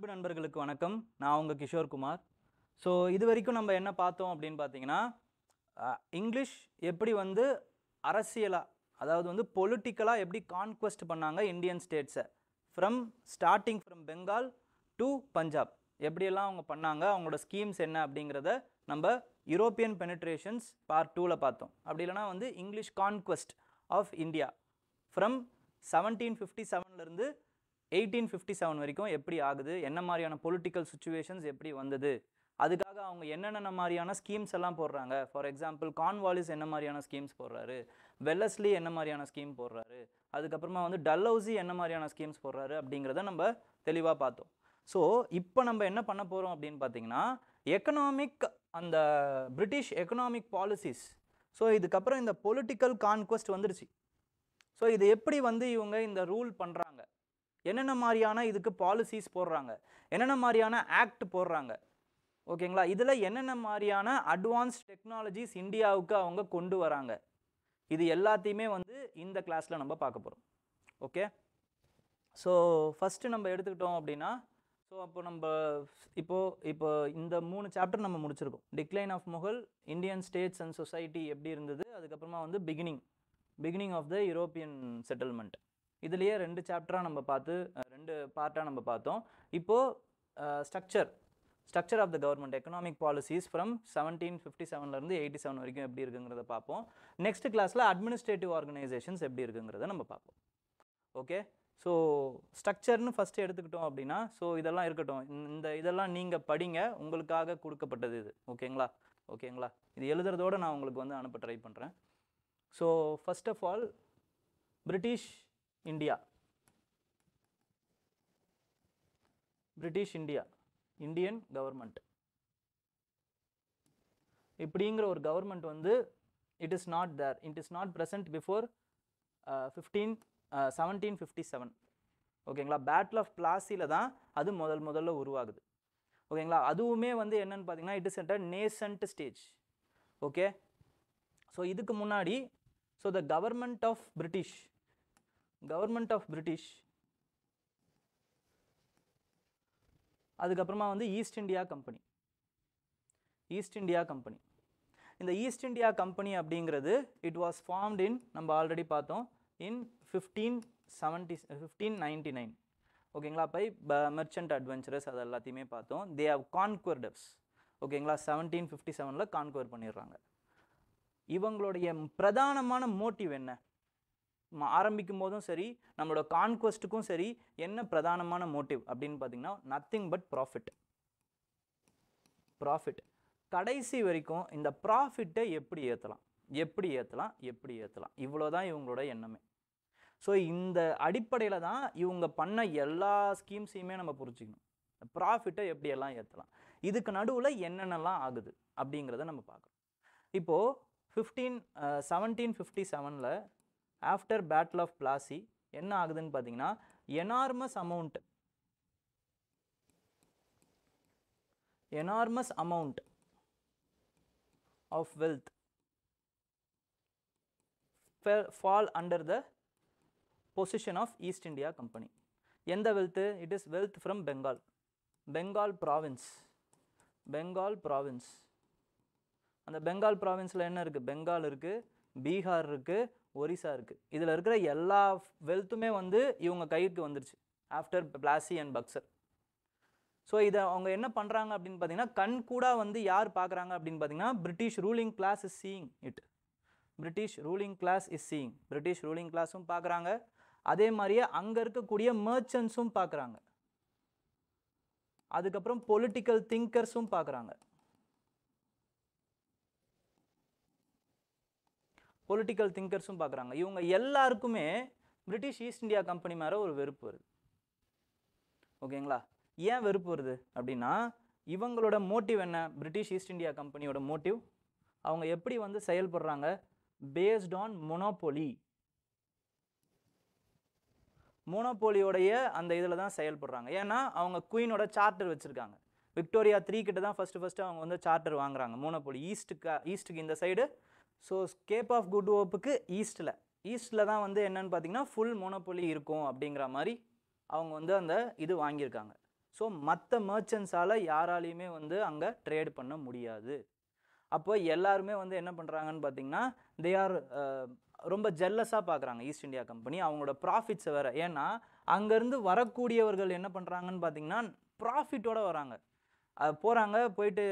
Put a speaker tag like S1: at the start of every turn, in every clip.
S1: அன்பு நண்பர்களுக்கு வணக்கம். நான் உங்க கிஷோர் குமார். ஸோ இது வரைக்கும் நம்ம என்ன பார்த்தோம் அப்படின்னு பார்த்தீங்கன்னா, இங்கிலீஷ் எப்படி வந்து அரசியலா, அதாவது வந்து பொலிட்டிக்கலா எப்படி கான்குவெஸ்ட் பண்ணாங்க இந்தியன் ஸ்டேட்ஸை, starting from Bengal to Punjab, எப்படியெல்லாம் அவங்க பண்ணாங்க, அவங்களோட ஸ்கீம்ஸ் என்ன அப்படிங்கிறத நம்ம யூரோப்பியன் பெனிட்ரேஷன்ஸ் பார்ட் 2ல் பார்த்தோம். அப்படி இல்லைனா வந்து English conquest of India from 1757லேருந்து 1857 வரைக்கும் எப்படி ஆகுது, என்ன மாதிரியான பொலிட்டிக்கல் சுச்சுவேஷன்ஸ் எப்படி வந்தது, அதுக்காக அவங்க என்னென்ன மாதிரியான ஸ்கீம்ஸ் எல்லாம் போடுறாங்க. ஃபார் எக்ஸாம்பிள் கார்ன்வாலிஸ் என்ன மாதிரியான ஸ்கீம்ஸ் போடுறாரு, வெல்லஸ்லி என்ன மாதிரியான ஸ்கீம் போடுறாரு, அதுக்கப்புறமா வந்து டல்ஹௌசி என்ன மாதிரியான ஸ்கீம்ஸ் போடுறாரு அப்படிங்கிறத நம்ம தெளிவாக பார்த்தோம். ஸோ இப்போ நம்ம என்ன பண்ண போகிறோம் அப்படின்னு பார்த்தீங்கன்னா, எக்கனாமிக் அந்த பிரிட்டிஷ் எக்கனாமிக் பாலிசிஸ். ஸோ இதுக்கப்புறம் இந்த பொலிட்டிக்கல் கான்குவெஸ்ட் வந்துருச்சு. ஸோ இது எப்படி வந்து இவங்க இந்த ரூல் பண்ணுறாங்க, என்னென்ன மாதிரியான இதுக்கு பாலிசிஸ் போடுறாங்க, என்னென்ன மாதிரியான ஆக்ட் போடுறாங்க, ஓகேங்களா, இதில் என்னென்ன மாதிரியான அட்வான்ஸ் டெக்னாலஜிஸ் இந்தியாவுக்கு அவங்க கொண்டு வராங்க, இது எல்லாத்தையுமே வந்து இந்த கிளாஸில் நம்ம பார்க்க போகிறோம். ஓகே, ஸோ ஃபஸ்ட்டு நம்ம எடுத்துக்கிட்டோம் அப்படின்னா, ஸோ அப்போ நம்ம இப்போ இந்த 3 சாப்டர் நம்ம முடிச்சிருக்கோம். Decline of Mughal, Indian states and society எப்படி இருந்தது, அதுக்கப்புறமா வந்து beginning of the European settlement. இதுலேயே 2 சாப்டராக நம்ம பார்த்து 2 பார்ட்டாக நம்ம பார்த்தோம். இப்போது structure of the government, economic policies from 1757லேருந்து 87 வரைக்கும் எப்படி இருக்குங்கிறத பார்ப்போம். நெக்ஸ்ட் கிளாஸில் அட்மினிஸ்ட்ரேட்டிவ் ஆர்கனைசேஷன்ஸ் எப்படி இருக்குங்கிறத நம்ம பார்ப்போம். ஓகே, ஸோ ஸ்ட்ரக்சர்னு ஃபஸ்ட்டு எடுத்துக்கிட்டோம் அப்படின்னா, ஸோ இதெல்லாம் இருக்கட்டும், இதெல்லாம் நீங்கள் படிங்க, உங்களுக்காக கொடுக்கப்பட்டது இது. ஓகேங்களா, இது எழுதுறதோடு நான் உங்களுக்கு வந்து அனுப்ப ட்ரை பண்ணுறேன். So first of all British India, Indian government இப்படிங்கிற ஒரு கவர்மெண்ட் வந்து it is not present before 1757. ஓகேங்களா, பேட்டில் ஆஃப் பிளாசியில் தான் அது முதல்ல உருவாகுது. ஓகேங்களா, அதுவுமே வந்து என்னன்னு பார்த்தீங்கன்னா it is at a nascent stage. Okay, so இதுக்கு முன்னாடி ஸோ த கவர்மெண்ட் ஆஃப் அதுக்கப்புறமா வந்து ஈஸ்ட் இந்தியா கம்பெனி. இந்த ஈஸ்ட் இந்தியா கம்பெனி அப்படிங்கிறது இட் வாஸ் ஃபார்ம்ட் இன், நம்ம ஆல்ரெடி பார்த்தோம், இன் 1599. ஓகேங்களா, பை மெர்ச்சன்ட் அட்வென்ச்சரஸ், அது எல்லாத்தையுமே பார்த்தோம். They have conquered us. ஓகேங்களா, 1757 கான்குவர் பண்ணிடுறாங்க. இவங்களுடைய பிரதானமான மோட்டிவ் என்ன, ஆரம்பிக்கும் போதும் சரி நம்மளோட கான்குவெஸ்ட்டுக்கும் சரி, என்ன பிரதானமான மோட்டிவ் அப்படின்னு பார்த்தீங்கன்னா நத்திங் பட் ப்ராஃபிட். கடைசி வரைக்கும் இந்த ப்ராஃபிட்டை எப்படி ஏற்றலாம், இவ்வளோதான் இவங்களோட எண்ணமே. ஸோ இந்த அடிப்படையில் தான் இவங்க பண்ண எல்லா ஸ்கீம்ஸையுமே நம்ம புரிஞ்சுக்கணும். ப்ராஃபிட்டை எப்படியெல்லாம் ஏற்றலாம், இதுக்கு நடுவில் என்னென்னலாம் ஆகுது அப்படிங்கிறத நம்ம பார்க்குறோம். இப்போது 1757 ஆஃப்டர் பேட்டில் ஆஃப் பிளாசி என்ன ஆகுதுன்னு பார்த்தீங்கன்னா, enormous amount of wealth fall under the position of East India Company. எந்த wealth? It is wealth from Bengal province. அந்த பெங்கால் ப்ராவின்ஸில் என்ன இருக்குது? பெங்கால் இருக்குது, பீகார் இருக்குது, ஒரிசா இருக்குது. இதில் இருக்கிற எல்லா வெல்த்துமே வந்து இவங்க கைக்கு வந்துருச்சு after Plassey and Buxar. So இதை அவங்க என்ன பண்ணுறாங்க அப்படின்னு பார்த்தீங்கன்னா, கண் கூட வந்து யார் பார்க்குறாங்க அப்படின்னு பார்த்தீங்கன்னா, British ruling class is seeing. British ruling கிளாஸும் பார்க்குறாங்க, அதே மாதிரியே அங்கே இருக்கக்கூடிய மர்ச்சன்ட்ஸும் பார்க்குறாங்க, அதுக்கப்புறம் பொலிட்டிக்கல் திங்கர்ஸும் பார்க்குறாங்க. இவங்க எல்லாருக்குமே பிரிட்டிஷ் ஈஸ்ட் இந்தியா கம்பெனி மேலே ஒரு வெறுப்பு வருது. ஓகேங்களா, ஏன் வெறுப்பு வருது அப்படின்னா, இவங்களோட மோட்டிவ் என்ன? பிரிட்டிஷ் ஈஸ்ட் இந்தியா கம்பெனியோட மோட்டிவ், அவங்க எப்படி வந்து செயல்படுறாங்க? பேஸ்ட் ஆன் மோனோபோலியோடைய அந்த இதில் தான் செயல்படுறாங்க. ஏன்னா அவங்க குயினோட சார்ட்டர் வச்சுருக்காங்க. விக்டோரியா 3 கிட்ட தான் ஃபஸ்ட்டு அவங்க வந்து சார்ட்டர் வாங்குறாங்க. மோனோபோலி ஈஸ்ட்டுக்கு இந்த side. So cape of good ஹோப்புக்கு ஈஸ்ட்டில் தான் வந்து என்னன்னு பார்த்தீங்கன்னா ஃபுல் மோனோபோலி இருக்கும் அப்படிங்கிற மாதிரி அவங்க வந்து அந்த இது வாங்கியிருக்காங்க. ஸோ மற்ற மர்ச்சன்ட்ஸால் யாராலையுமே வந்து அங்கே ட்ரேட் பண்ண முடியாது. அப்போ எல்லாருமே வந்து என்ன பண்ணுறாங்கன்னு பார்த்தீங்கன்னா தே ஆர் ரொம்ப ஜெல்லஸாக பார்க்குறாங்க ஈஸ்ட் இந்தியா கம்பெனி, அவங்களோட ப்ராஃபிட்ஸை வேறு. ஏன்னா அங்கேருந்து வரக்கூடியவர்கள் என்ன பண்ணுறாங்கன்னு பார்த்தீங்கன்னா ப்ராஃபிட்டோடு வராங்க. போகிறாங்க, போயிட்டு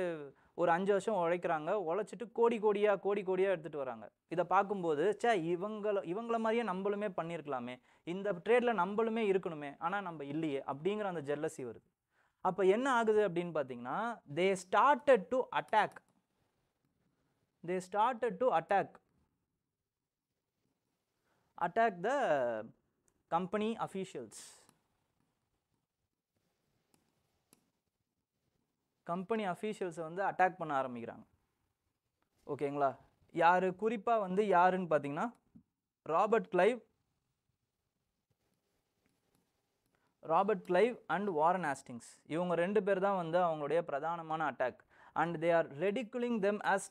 S1: ஒரு 5 வருஷம் உழைக்கிறாங்க, உழைச்சிட்டு கோடி கோடியாக எடுத்துகிட்டு வராங்க. இதை பார்க்கும்போது இவங்கள மாதிரியே நம்மளுமே பண்ணியிருக்கலாமே, இந்த ட்ரேடில் நம்மளுமே இருக்கணுமே, ஆனால் நம்ம இல்லையே அப்படிங்கிற அந்த ஜெல்லசி வருது. அப்போ என்ன ஆகுது அப்படின்னு பார்த்தீங்கன்னா they started to attack the company officials. Company அஃபீஷியல்ஸை வந்து அட்டாக் பண்ண ஆரம்பிக்கிறாங்க. ஓகேங்களா? யார் குறிப்பாக வந்து யாருன்னு பார்த்தீங்கன்னா Robert Clive and Warren Hastings. இவங்க 2 பேர் தான் வந்து அவங்களுடைய பிரதானமான attack. And they are ridiculing them as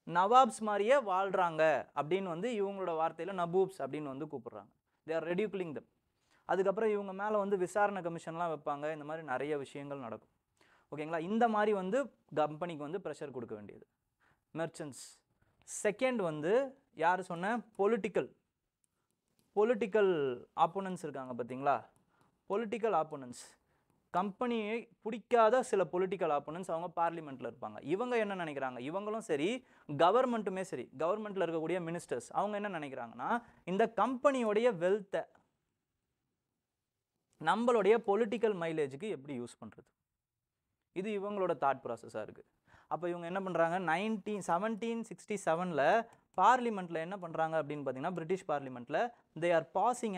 S1: nawabs மாதிரியே வாழ்கிறாங்க அப்படின்னு வந்து இவங்களோட வார்த்தையில் நபூப்ஸ் அப்படின்னு வந்து கூப்பிடுறாங்க. They are ridiculing them. அதுக்கப்புறம் இவங்க மேலே வந்து விசாரணை கமிஷன்லாம் வைப்பாங்க. இந்த மாதிரி நிறைய விஷயங்கள் நடக்கும். ஓகேங்களா? இந்த மாதிரி வந்து கம்பெனிக்கு வந்து ப்ரெஷர் கொடுக்க வேண்டியது மெர்ச்சன்ட்ஸ். செகண்ட் வந்து யார் சொன்ன பொலிட்டிக்கல் ஆப்போனன்ட்ஸ் இருக்காங்க பார்த்தீங்களா? பொலிட்டிக்கல் ஆப்போனன்ட்ஸ், கம்பெனியை பிடிக்காத சில பொலிட்டிக்கல் ஆப்போனன்ட்ஸ் அவங்க பார்லிமெண்ட்டில் இருப்பாங்க. இவங்க என்ன நினைக்கிறாங்க, இவங்களும் சரி கவர்மெண்ட்டுமே சரி, கவர்மெண்ட்டில் இருக்கக்கூடிய மினிஸ்டர்ஸ் அவங்க என்ன நினைக்கிறாங்கன்னா இந்த கம்பெனியோடைய வெல்த்தை நம்மளுடைய பொலிட்டிக்கல் மைலேஜுக்கு எப்படி யூஸ் பண்ணுறது, இது இவங்களோட தாட் ப்ராசஸாக இருக்குது. அப்போ இவங்க என்ன பண்ணுறாங்க 1767 பார்லிமெண்ட்டில் என்ன பண்ணுறாங்க அப்படின்னு பார்த்தீங்கன்னா பிரிட்டிஷ் பார்லிமெண்ட்டில் they are passing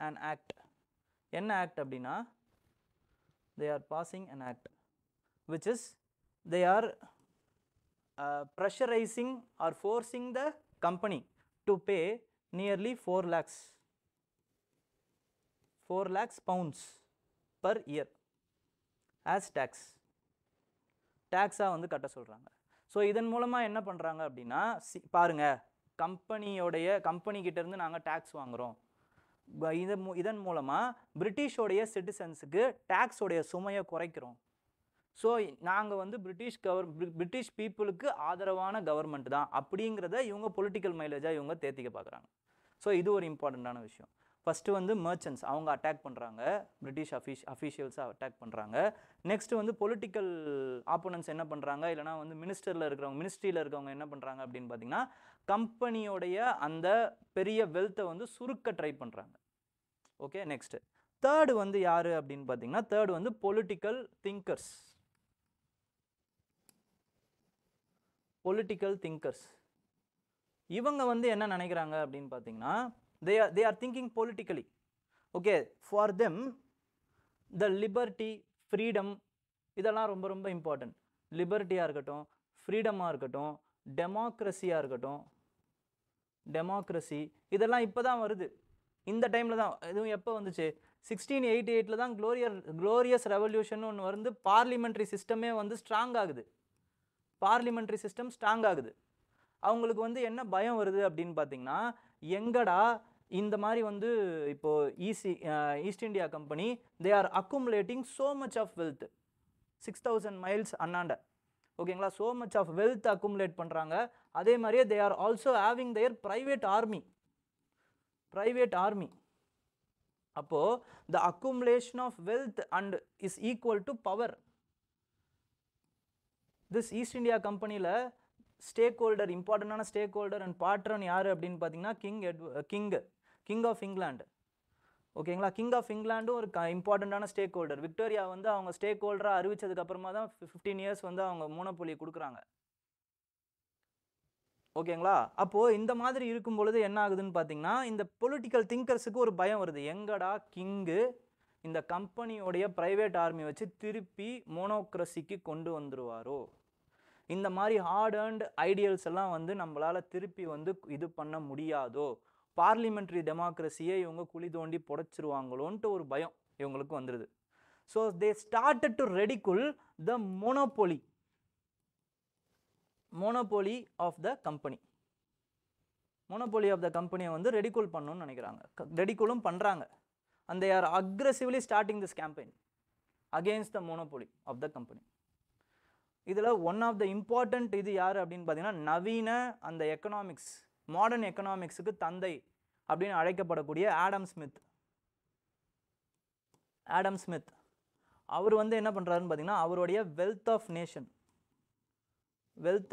S1: an act. என்ன ஆக்ட் அப்படின்னா they are passing an act which is they are pressurizing or forcing the company to pay nearly 4 lakhs pounds per year as tax வந்து கட்ட சொல்கிறாங்க. ஸோ இதன் மூலமாக என்ன பண்ணுறாங்க அப்படின்னா பாருங்கள், கம்பெனிக்கிட்டேருந்து நாங்கள் டேக்ஸ் வாங்குகிறோம், இதன் மூலமாக பிரிட்டிஷோடைய சிட்டிசன்ஸுக்கு டேக்ஸோடைய சுமையை குறைக்கிறோம். ஸோ நாங்கள் வந்து பிரிட்டிஷ் பீப்புளுக்கு ஆதரவான கவர்மெண்ட் தான் அப்படிங்கிறத இவங்க பொலிட்டிக்கல் மைலேஜாக இவங்க தேர்த்திக்க பார்க்குறாங்க. ஸோ இது ஒரு இம்பார்ட்டண்ட்டான விஷயம். ஃபஸ்ட்டு வந்து மர்ச்சன்ட்ஸ் அவங்க அட்டாக் பண்ணுறாங்க, பிரிட்டிஷ் அஃபீஷியல்ஸாக அட்டாக் பண்ணுறாங்க. நெக்ஸ்ட்டு வந்து பொலிட்டிக்கல் ஆப்போனன்ட்ஸ் என்ன பண்ணுறாங்க, இல்லைனா வந்து மினிஸ்ட்ரியில் இருக்கிறவங்க என்ன பண்ணுறாங்க அப்படின்னு பார்த்தீங்கன்னா கம்பெனியோடைய அந்த பெரிய வெல்த்தை வந்து சுருக்க ட்ரை பண்ணுறாங்க. ஓகே, நெக்ஸ்ட்டு தேர்டு வந்து யார் அப்படின்னு பார்த்தீங்கன்னா தேர்டு வந்து பொலிட்டிக்கல் திங்கர்ஸ். இவங்க வந்து என்ன நினைக்கிறாங்க அப்படின்னு பார்த்தீங்கன்னா they are thinking politically. Okay, for them the liberty, freedom இதெல்லாம் ரொம்ப ரொம்ப இம்பார்ட்டன்ட். லிபர்ட்டியாக இருக்கட்டும், ஃப்ரீடமாக இருக்கட்டும், டெமோக்ரஸியாக இருக்கட்டும், இதெல்லாம் இப்போ தான் வருது. இந்த டைமில் தான், இதுவும் எப்போ வந்துச்சு 1688 தான் க்ளோரியஸ் ரெவல்யூஷன் ஒன்று வந்து பார்லிமெண்ட்ரி சிஸ்டமே வந்து ஸ்ட்ராங் ஆகுது. அவங்களுக்கு வந்து என்ன பயம் வருது அப்படின்னு பார்த்தீங்கன்னா எங்கடா இந்த மாதிரி வந்து இப்போது East India Company they are accumulating so much of wealth 6000 miles அண்ணாண்ட. ஓகேங்களா? So much of wealth accumulate பண்ணுறாங்க. அதே மாதிரியே they are also having their private army. அப்போது the accumulation of wealth and is equal to power. This East India கம்பெனியில் இம்பார்ட்டண்டான stack holder and பாட்ரன் யார் அப்படின்னு பார்த்தீங்கன்னா கிங் ஆஃப் இங்கிலாந்து. ஓகேங்களா? கிங் ஆஃப் இங்கிலாண்டும் ஒரு இம்பார்ட்டண்டான ஸ்டேக் ஹோல்டர். விக்டோரியா வந்து அவங்க ஸ்டேக் ஹோல்டராக அறிவிச்சதுக்கு அப்புறமா தான் 15 years வந்து அவங்க மோனோபோலி கொடுக்குறாங்க. ஓகேங்களா? அப்போது இந்த மாதிரி இருக்கும் பொழுது என்ன ஆகுதுன்னு பார்த்தீங்கன்னா இந்த பொலிட்டிக்கல் திங்கர்ஸுக்கு ஒரு பயம் வருது. எங்கடா கிங்கு இந்த கம்பெனியோடைய ப்ரைவேட் ஆர்மி வச்சு திருப்பி மோனோக்ரஸிக்கு கொண்டு வந்துருவாரோ, இந்த மாதிரி ஹார்ட் அண்ட் ஐடியல்ஸ் எல்லாம் வந்து நம்மளால் திருப்பி வந்து இது பண்ண முடியாதோ, பார்லிமெண்ட்ரி டெமோக்ரஸியை இவங்க குழி தோண்டி புடைச்சிருவாங்களோன்ட்டு ஒரு பயம் இவங்களுக்கு வந்துடுது. So they started to ridicule the monopoly of the கம்பெனியை வந்து ரெடிகுல் பண்ணணும்னு நினைக்கிறாங்க. ரெடிகுலும் பண்ணுறாங்க. and they are aggressively starting this campaign against the monopoly of the company. இதில் ஒன் ஆஃப் த இம்பார்ட்டண்ட் இது யார் அப்படின்னு பார்த்தீங்கன்னா நவீன அந்த எக்கனாமிக்ஸ் மாடர்ன் எக்கனாமிக்ஸுக்கு தந்தை அப்படின்னு அழைக்கப்படக்கூடிய ஆடம் ஸ்மித் அவர் வந்து என்ன பண்ணுறாருன்னு பார்த்தீங்கன்னா அவருடைய வெல்த்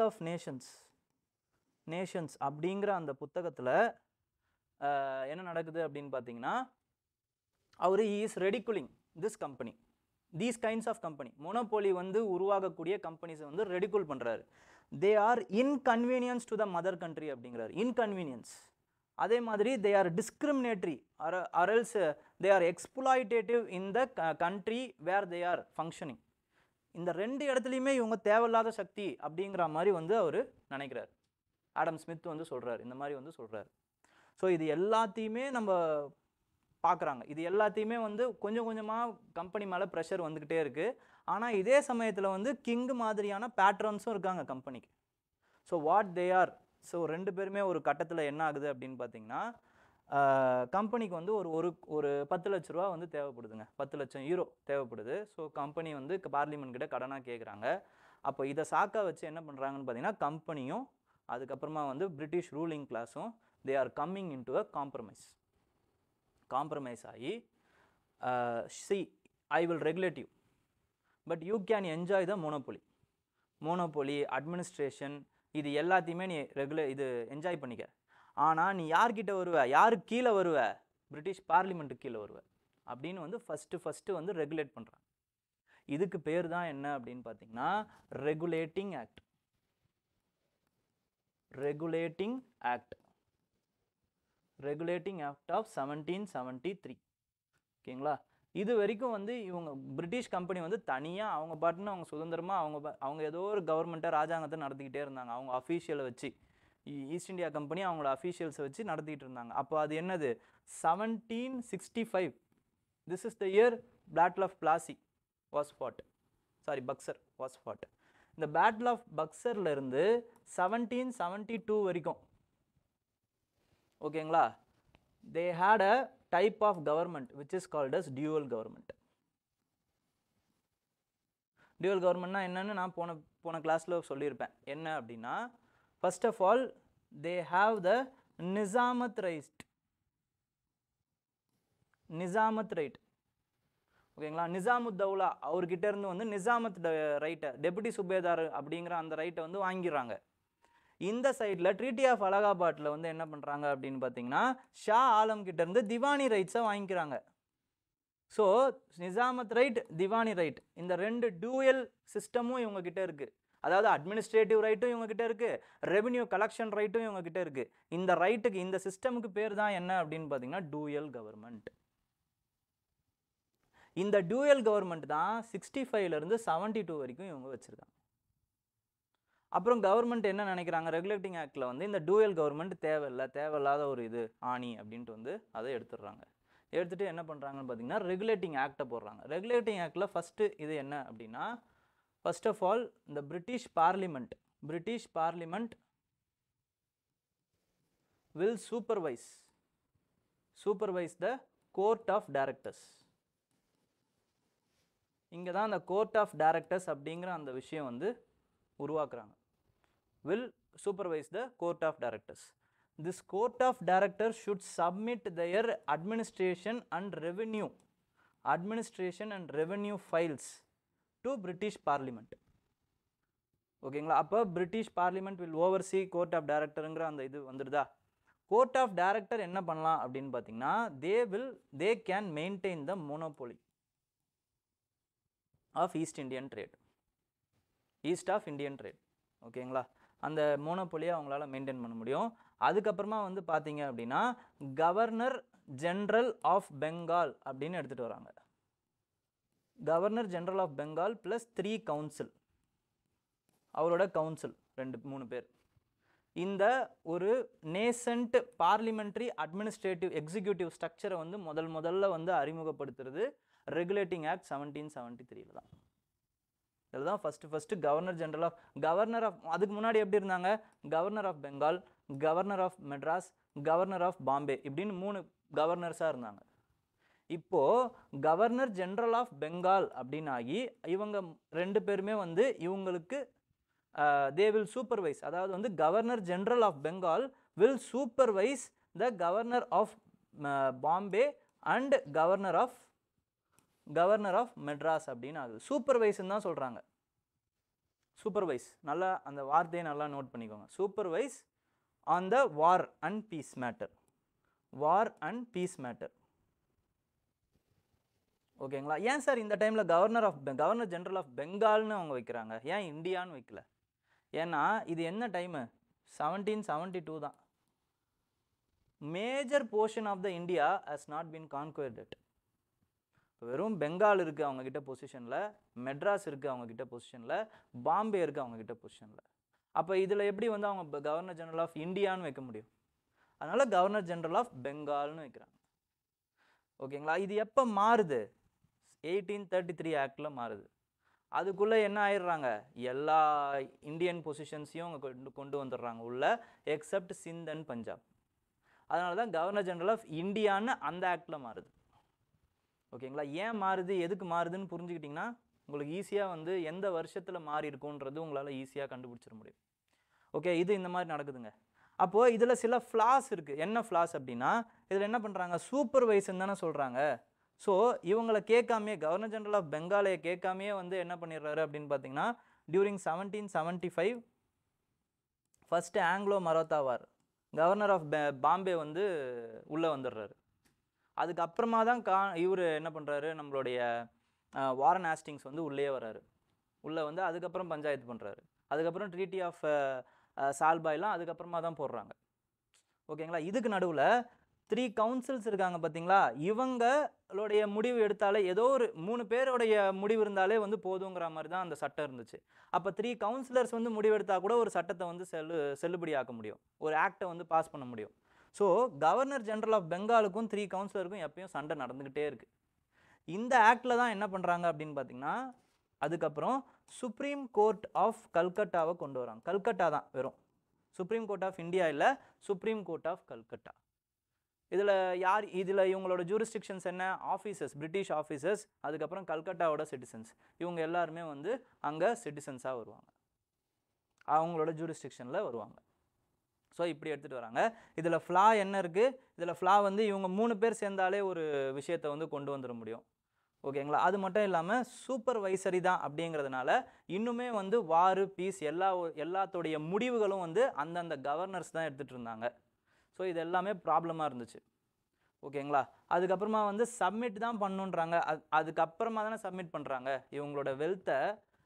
S1: ஆஃப் நேஷன்ஸ் அப்படிங்கிற அந்த புத்தகத்தில் என்ன நடக்குது அப்படின்னு பார்த்தீங்கன்னா அவர் is ridiculing this company, these kinds of company, monopoly வந்து உருவாகக்கூடிய கம்பெனிஸை வந்து ரெடிகுல் பண்ணுறாரு. They are inconvenience to the mother country அப்படிங்கிறாரு. இன்கன்வீனியன்ஸ். அதே மாதிரி they are discriminatory or else they are exploitative in the country where they are functioning. இந்த ரெண்டு இடத்துலையுமே இவங்க தேவையில்லாத சக்தி அப்படிங்கிற மாதிரி வந்து அவர் நினைக்கிறார். ஆடம் ஸ்மித் வந்து சொல்கிறார், இந்த மாதிரி வந்து சொல்கிறார். ஸோ இது எல்லாத்தையுமே நம்ம பார்க்குறாங்க. இது எல்லாத்தையுமே வந்து கொஞ்சம் கொஞ்சமாக கம்பெனி மேலே ப்ரெஷர் வந்துக்கிட்டே இருக்குது. ஆனால் இதே சமயத்தில் வந்து கிங் மாதிரியான பேட்ரன்ஸும் இருக்காங்க கம்பெனிக்கு. So what they R, so ரெண்டு பேருமே ஒரு கட்டத்தில் என்ன ஆகுது அப்படின்னு பார்த்தீங்கன்னா கம்பெனிக்கு வந்து ஒரு 10 லட்ச ரூபா வந்து தேவைப்படுதுங்க, 10 லட்சம் யூரோ தேவைப்படுது. ஸோ கம்பெனி வந்து பார்லிமெண்ட் கிட்ட கடனாக கேட்குறாங்க. அப்போ இதை சாக்கா வச்சு என்ன பண்ணுறாங்கன்னு பார்த்தீங்கன்னா கம்பெனியும் அதுக்கப்புறமா வந்து பிரிட்டிஷ் ரூலிங் கிளாஸும் they are coming in to a compromise ஆகி see I will regulate you but you can enjoy the monopoly administration இது எல்லாத்தையுமே நீ இது என்ஜாய் பண்ணிக்க. ஆனால் நீ யார்கிட்ட வருவ, யாருக்கு கீழே வருவ, பிரிட்டிஷ் பார்லிமெண்ட்டுக்கு கீழே வருவ அப்படின்னு வந்து ஃபஸ்ட்டு வந்து ரெகுலேட் பண்ணுறாங்க. இதுக்கு பேர் தான் என்ன அப்படின்னு பார்த்தீங்கன்னா ரெகுலேட்டிங் ஆக்ட் ஆஃப் 1773. ஓகேங்களா? இது வரைக்கும் வந்து இவங்க பிரிட்டிஷ் கம்பெனி வந்து தனியாக அவங்க பாட்டுன்னு அவங்க சுதந்திரமாக அவங்க ஏதோ ஒரு கவர்மெண்ட்டை ராஜாங்கத்தை நடத்திக்கிட்டே இருந்தாங்க. அவங்க அஃபீஷியலை வச்சு ஈஸ்ட் இந்தியா கம்பெனி அவங்களோட அஃபீஷியல்ஸை வச்சு நடத்திக்கிட்டு இருந்தாங்க. அப்போ அது என்னது 1765. This is the year battle of Plassey Buxar was fought. இந்த பேட்டில் ஆஃப் பக்சர்லேருந்து 1772 வரைக்கும் ஓகேங்களா they had a type of government which is called as dual government. னா என்னன்னு நான் போன கிளாஸ்ல சொல்லியிருப்பேன். என்ன அப்படின்னா first of all they have the nizamat right. ஓகேங்களா? நிசாமுத்தௌலா அவர்கிட்ட இருந்து வந்து நிசாமத் ரைட்டை டெபுட்டி சுபேதார் அப்படிங்கிற அந்த ரைட்டை வந்து வாங்கிடுறாங்க. இந்த சைடில் ட்ரீட்டி ஆஃப் அலகாபாத்தில் வந்து என்ன பண்ணுறாங்க அப்படின்னு பார்த்தீங்கன்னா ஷா ஆலம் கிட்ட இருந்து திவானி ரைட்ஸை வாங்கிக்கிறாங்க. ஸோ நிசாமத் ரைட், திவானி ரைட், இந்த ரெண்டு டூயல் சிஸ்டமும் இவங்க கிட்ட இருக்குது. அதாவது அட்மினிஸ்ட்ரேட்டிவ் ரைட்டும் இவங்க கிட்ட இருக்குது, ரெவென்யூ கலெக்ஷன் ரைட்டும் இவங்க கிட்ட இருக்குது. இந்த ரைட்டுக்கு இந்த சிஸ்டமுக்கு பேர் தான் என்ன அப்படின்னு பார்த்தீங்கன்னா டூயல் கவர்மெண்ட். இந்த டூயல் கவர்மெண்ட் தான் 65லேருந்து 72 வரைக்கும் இவங்க வச்சுருக்காங்க. அப்புறம் கவர்மெண்ட் என்ன நினைக்கிறாங்க, ரெகுலேட்டிங் ஆக்டில் வந்து இந்த டூயல் கவர்மெண்ட் தேவையில்லாத ஒரு இது ஆணி அப்படின்ட்டு வந்து அதை எடுத்துடுறாங்க. எடுத்துகிட்டு என்ன பண்ணுறாங்கன்னு பார்த்தீங்கன்னா ரெகுலேட்டிங் ஆக்டை போடுறாங்க. ரெகுலேட்டிங் ஆக்டில் ஃபஸ்ட்டு இது என்ன அப்படின்னா ஃபர்ஸ்ட் ஆஃப் ஆல் இந்த British parliament will supervise the court of directors. இங்கே தான் அந்த கோர்ட் ஆஃப் டைரக்டர்ஸ் அப்படிங்கிற அந்த விஷயம் வந்து உருவாக்குறாங்க. will supervise the court of directors. This court of directors should submit their administration and revenue files to British Parliament. ஓகேங்களா? அப்போ British parliament will oversee court of directorங்கிற அந்த இது வந்துடுதா? கோர்ட் ஆஃப் டைரக்டர் என்ன பண்ணலாம் அப்படின்னு பார்த்தீங்கன்னா they can maintain the monopoly of East of Indian trade. ஓகேங்களா? அந்த மோனோபோலியை அவங்களால மெயின்டைன் பண்ண முடியும். அதுக்கப்புறமா வந்து பார்த்தீங்க அப்படின்னா கவர்னர் ஜென்ரல் ஆஃப் பெங்கால் அப்படின்னு எடுத்துகிட்டு வராங்க. Governor general of Bengal plus 3 council, அவரோட கவுன்சில் 2-3 பேர். இந்த ஒரு நேசன்ட் பார்லிமெண்ட்ரி அட்மினிஸ்ட்ரேட்டிவ் எக்ஸிக்யூட்டிவ் ஸ்ட்ரக்சரை வந்து முதல்ல வந்து அறிமுகப்படுத்துறது ரெகுலேட்டிங் ஆக்ட் 1773 தான். இதில் தான் ஃபஸ்ட்டு கவர்னர் ஆஃப் அதுக்கு முன்னாடி எப்படி இருந்தாங்க, governor of Bengal, governor of Madras, governor of Bombay இப்படின்னு 3 கவர்னர்ஸாக இருந்தாங்க. இப்போது கவர்னர் ஜெனரல் ஆஃப் பெங்கால் அப்படின்னு ஆகி இவங்க 2 பேருமே வந்து இவங்களுக்கு தே வில் சூப்பர்வைஸ், அதாவது வந்து governor general of Bengal will supervise the governor of Bombay and governor of Madras அப்படின்னு ஆகுது. சூப்பர்வைஸ்ன்னு தான் சொல்கிறாங்க. சூப்பர்வைஸ், நல்லா அந்த வார்த்தையை நல்லா நோட் பண்ணிக்கோங்க. Supervise on the war and peace matter. War and peace matter. ஓகேங்களா? ஏன் சார் இந்த டைமில் கவர்னர் ஜெனரல் ஆஃப் பெங்கால்னு அவங்க வைக்கிறாங்க, ஏன் இந்தியான்னு வைக்கல? ஏன்னா இது என்ன டைமு? 1772 தான். Major portion of the India has not been conquered. வெறும் பெங்கால் இருக்குது அவங்கக்கிட்ட பொசிஷனில், மெட்ராஸ் இருக்குது அவங்கக்கிட்ட பொசிஷனில், பாம்பே இருக்குது அவங்கக்கிட்ட பொசிஷனில். அப்போ இதில் எப்படி வந்து அவங்க கவர்னர் ஜெனரல் ஆஃப் இந்தியான்னு வைக்க முடியும்? அதனால் கவர்னர் ஜெனரல் ஆஃப் பெங்கால்னு வைக்கிறாங்க. ஓகேங்களா? இது எப்போ மாறுது? 1833 ஆக்டில் மாறுது. அதுக்குள்ளே என்ன ஆயிடுறாங்க, எல்லா இந்தியன் பொசிஷன்ஸையும் அவங்க கொண்டு வந்துடுறாங்க உள்ள, எக்ஸப்ட் சிந்த் அண்ட் பஞ்சாப். அதனால தான் கவர்னர் ஜெனரல் ஆஃப் இந்தியான்னு அந்த ஆக்டில் மாறுது. ஓகேங்களா? ஏன் மாறுது, எதுக்கு மாறுதுன்னு புரிஞ்சுக்கிட்டிங்கன்னா உங்களுக்கு ஈஸியாக வந்து எந்த வருஷத்தில் மாறி இருக்குன்றது உங்களால் ஈஸியாக கண்டுபிடிச்சிட முடியும். ஓகே, இது இந்த மாதிரி நடக்குதுங்க. அப்போது இதில் சில ஃப்ளாஸ் இருக்குது. என்ன ஃப்ளாஸ் அப்படின்னா, இதில் என்ன பண்ணுறாங்க, சூப்பர்வைஸ்ன்னு தானே சொல்கிறாங்க. ஸோ இவங்களை கேட்காமே, கவர்னர் ஜெனரல் ஆஃப் பெங்காலையை கேட்காமே வந்து என்ன பண்ணிடுறாரு அப்படின்னு பார்த்தீங்கன்னா, during 1775 first Anglo Maratha war, governor of Bombay வந்து உள்ளே வந்துடுறாரு. அதுக்கப்புறமா தான் இவர் என்ன பண்ணுறாரு, நம்மளுடைய வாரன் ஹேஸ்டிங்ஸ் வந்து உள்ளே வராரு. உள்ளே வந்து அதுக்கப்புறம் பஞ்சாயத்து பண்ணுறாரு. அதுக்கப்புறம் ட்ரீட்டி ஆஃப் சால்பாய்லாம் அதுக்கப்புறமா தான் போடுறாங்க. ஓகேங்களா? இதுக்கு நடுவில் 3 கவுன்சில்ஸ் இருக்காங்க பார்த்தீங்களா, இவங்களுடைய முடிவு எடுத்தாலே, ஏதோ ஒரு 3 பேருடைய முடிவு இருந்தாலே வந்து போதுங்கிற மாதிரி தான் அந்த சட்டம் இருந்துச்சு. அப்போ 3 கவுன்சிலர்ஸ் வந்து முடிவெடுத்தால் கூட ஒரு சட்டத்தை வந்து செல்லுபடியாக்க முடியும், ஒரு ஆக்டை வந்து பாஸ் பண்ண முடியும். ஸோ கவர்னர் ஜெனரல் ஆஃப் பெங்காலுக்கும் 3 கவுன்சிலருக்கும் எப்பயும் சண்டை நடந்துக்கிட்டே இருக்குது. இந்த ஆக்டில் தான் என்ன பண்ணுறாங்க அப்படின்னு பார்த்தீங்கன்னா, அதுக்கப்புறம் சுப்ரீம் கோர்ட் ஆஃப் கல்கட்டாவை கொண்டு வராங்க. கல்கட்டா தான் வெறும், சுப்ரீம் கோர்ட் ஆஃப் இந்தியா இல்லை, சுப்ரீம் கோர்ட் ஆஃப் கல்கட்டா. இதில் இவங்களோட ஜூரிஸ்டிக்ஷன்ஸ் என்ன, ஆஃபீஸர்ஸ், பிரிட்டிஷ் ஆஃபீஸர்ஸ், அதுக்கப்புறம் கல்கட்டாவோட சிட்டிசன்ஸ், இவங்க எல்லாருமே வந்து அங்கே சிட்டிசன்ஸாக வருவாங்க, அவங்களோட ஜூரிஸ்டிக்ஷனில் வருவாங்க. ஸோ இப்படி எடுத்துகிட்டு வராங்க. இதில் ஃப்ளா என்ன இருக்குது, இதில் ஃப்ளா வந்து இவங்க 3 பேர் சேர்ந்தாலே ஒரு விஷயத்தை வந்து கொண்டு வந்துட முடியும். ஓகேங்களா? அது மட்டும் இல்லாமல் சூப்பர்வைசரி தான் அப்படிங்கிறதுனால இன்னுமே வந்து வார் பீஸ் எல்லாத்தோடைய முடிவுகளும் வந்து அந்தந்த கவர்னர்ஸ் தான் எடுத்துகிட்டு இருந்தாங்க. ஸோ இது எல்லாமே ப்ராப்ளமாக இருந்துச்சு. ஓகேங்களா? அதுக்கப்புறமா வந்து சப்மிட் தான் பண்ணுன்றாங்க. அதுக்கப்புறமா தானே சப்மிட் பண்ணுறாங்க. இவங்களோட வெல்த்தை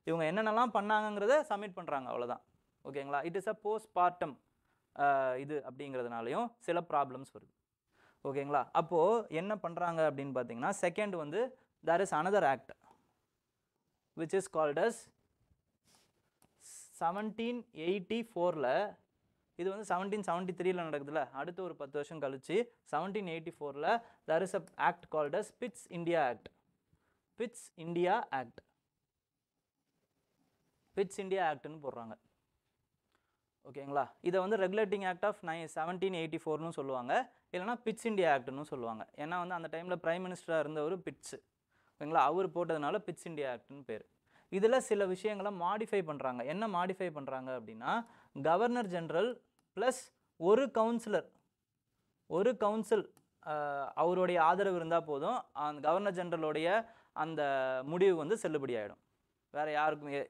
S1: இவங்க என்னென்னலாம் பண்ணாங்கங்கிறத சப்மிட் பண்ணுறாங்க, அவ்வளோதான். ஓகேங்களா? இட் இஸ் அ போஸ்ட்மார்ட்டம் இது அப்படிங்கிறதுனாலையும் சில ப்ராப்ளம்ஸ் வருது. ஓகேங்களா? அப்போது என்ன பண்ணுறாங்க அப்படின்னு பார்த்தீங்கன்னா, செகண்ட் வந்து there is another act which is called as 1784ல, இது வந்து 1773ல நடக்குதுல்ல, அடுத்து ஒரு 10 வருஷம் கழிச்சு 1784ல there is a act called as Pitt's India Act. Pitt's India Act, Pitt's India Actனு போடுறாங்க. ஓகேங்களா? இதை வந்து ரெகுலேட்டிங் ஆக்ட் ஆஃப் 1784னு சொல்லுவாங்க, இல்லைனா பிட்ஸ் இந்தியா ஆக்ட்னு சொல்லுவாங்க. ஏன்னா வந்து அந்த டைமில் பிரைம் மினிஸ்டராக இருந்தவர் பிட்ஸு. ஓகேங்களா? அவர் போட்டதுனால பிட்ஸ் இந்தியா ஆக்ட்னு பேர். இதில் சில விஷயங்களை மாடிஃபை பண்ணுறாங்க. என்ன மாடிஃபை பண்ணுறாங்க அப்படின்னா, கவர்னர் ஜெனரல் ப்ளஸ் ஒரு கவுன்சில் அவருடைய ஆதரவு இருந்தால் போதும், அந்த கவர்னர் ஜெனரலுடைய அந்த முடிவு வந்து செல்லுபடி ஆகிடும்.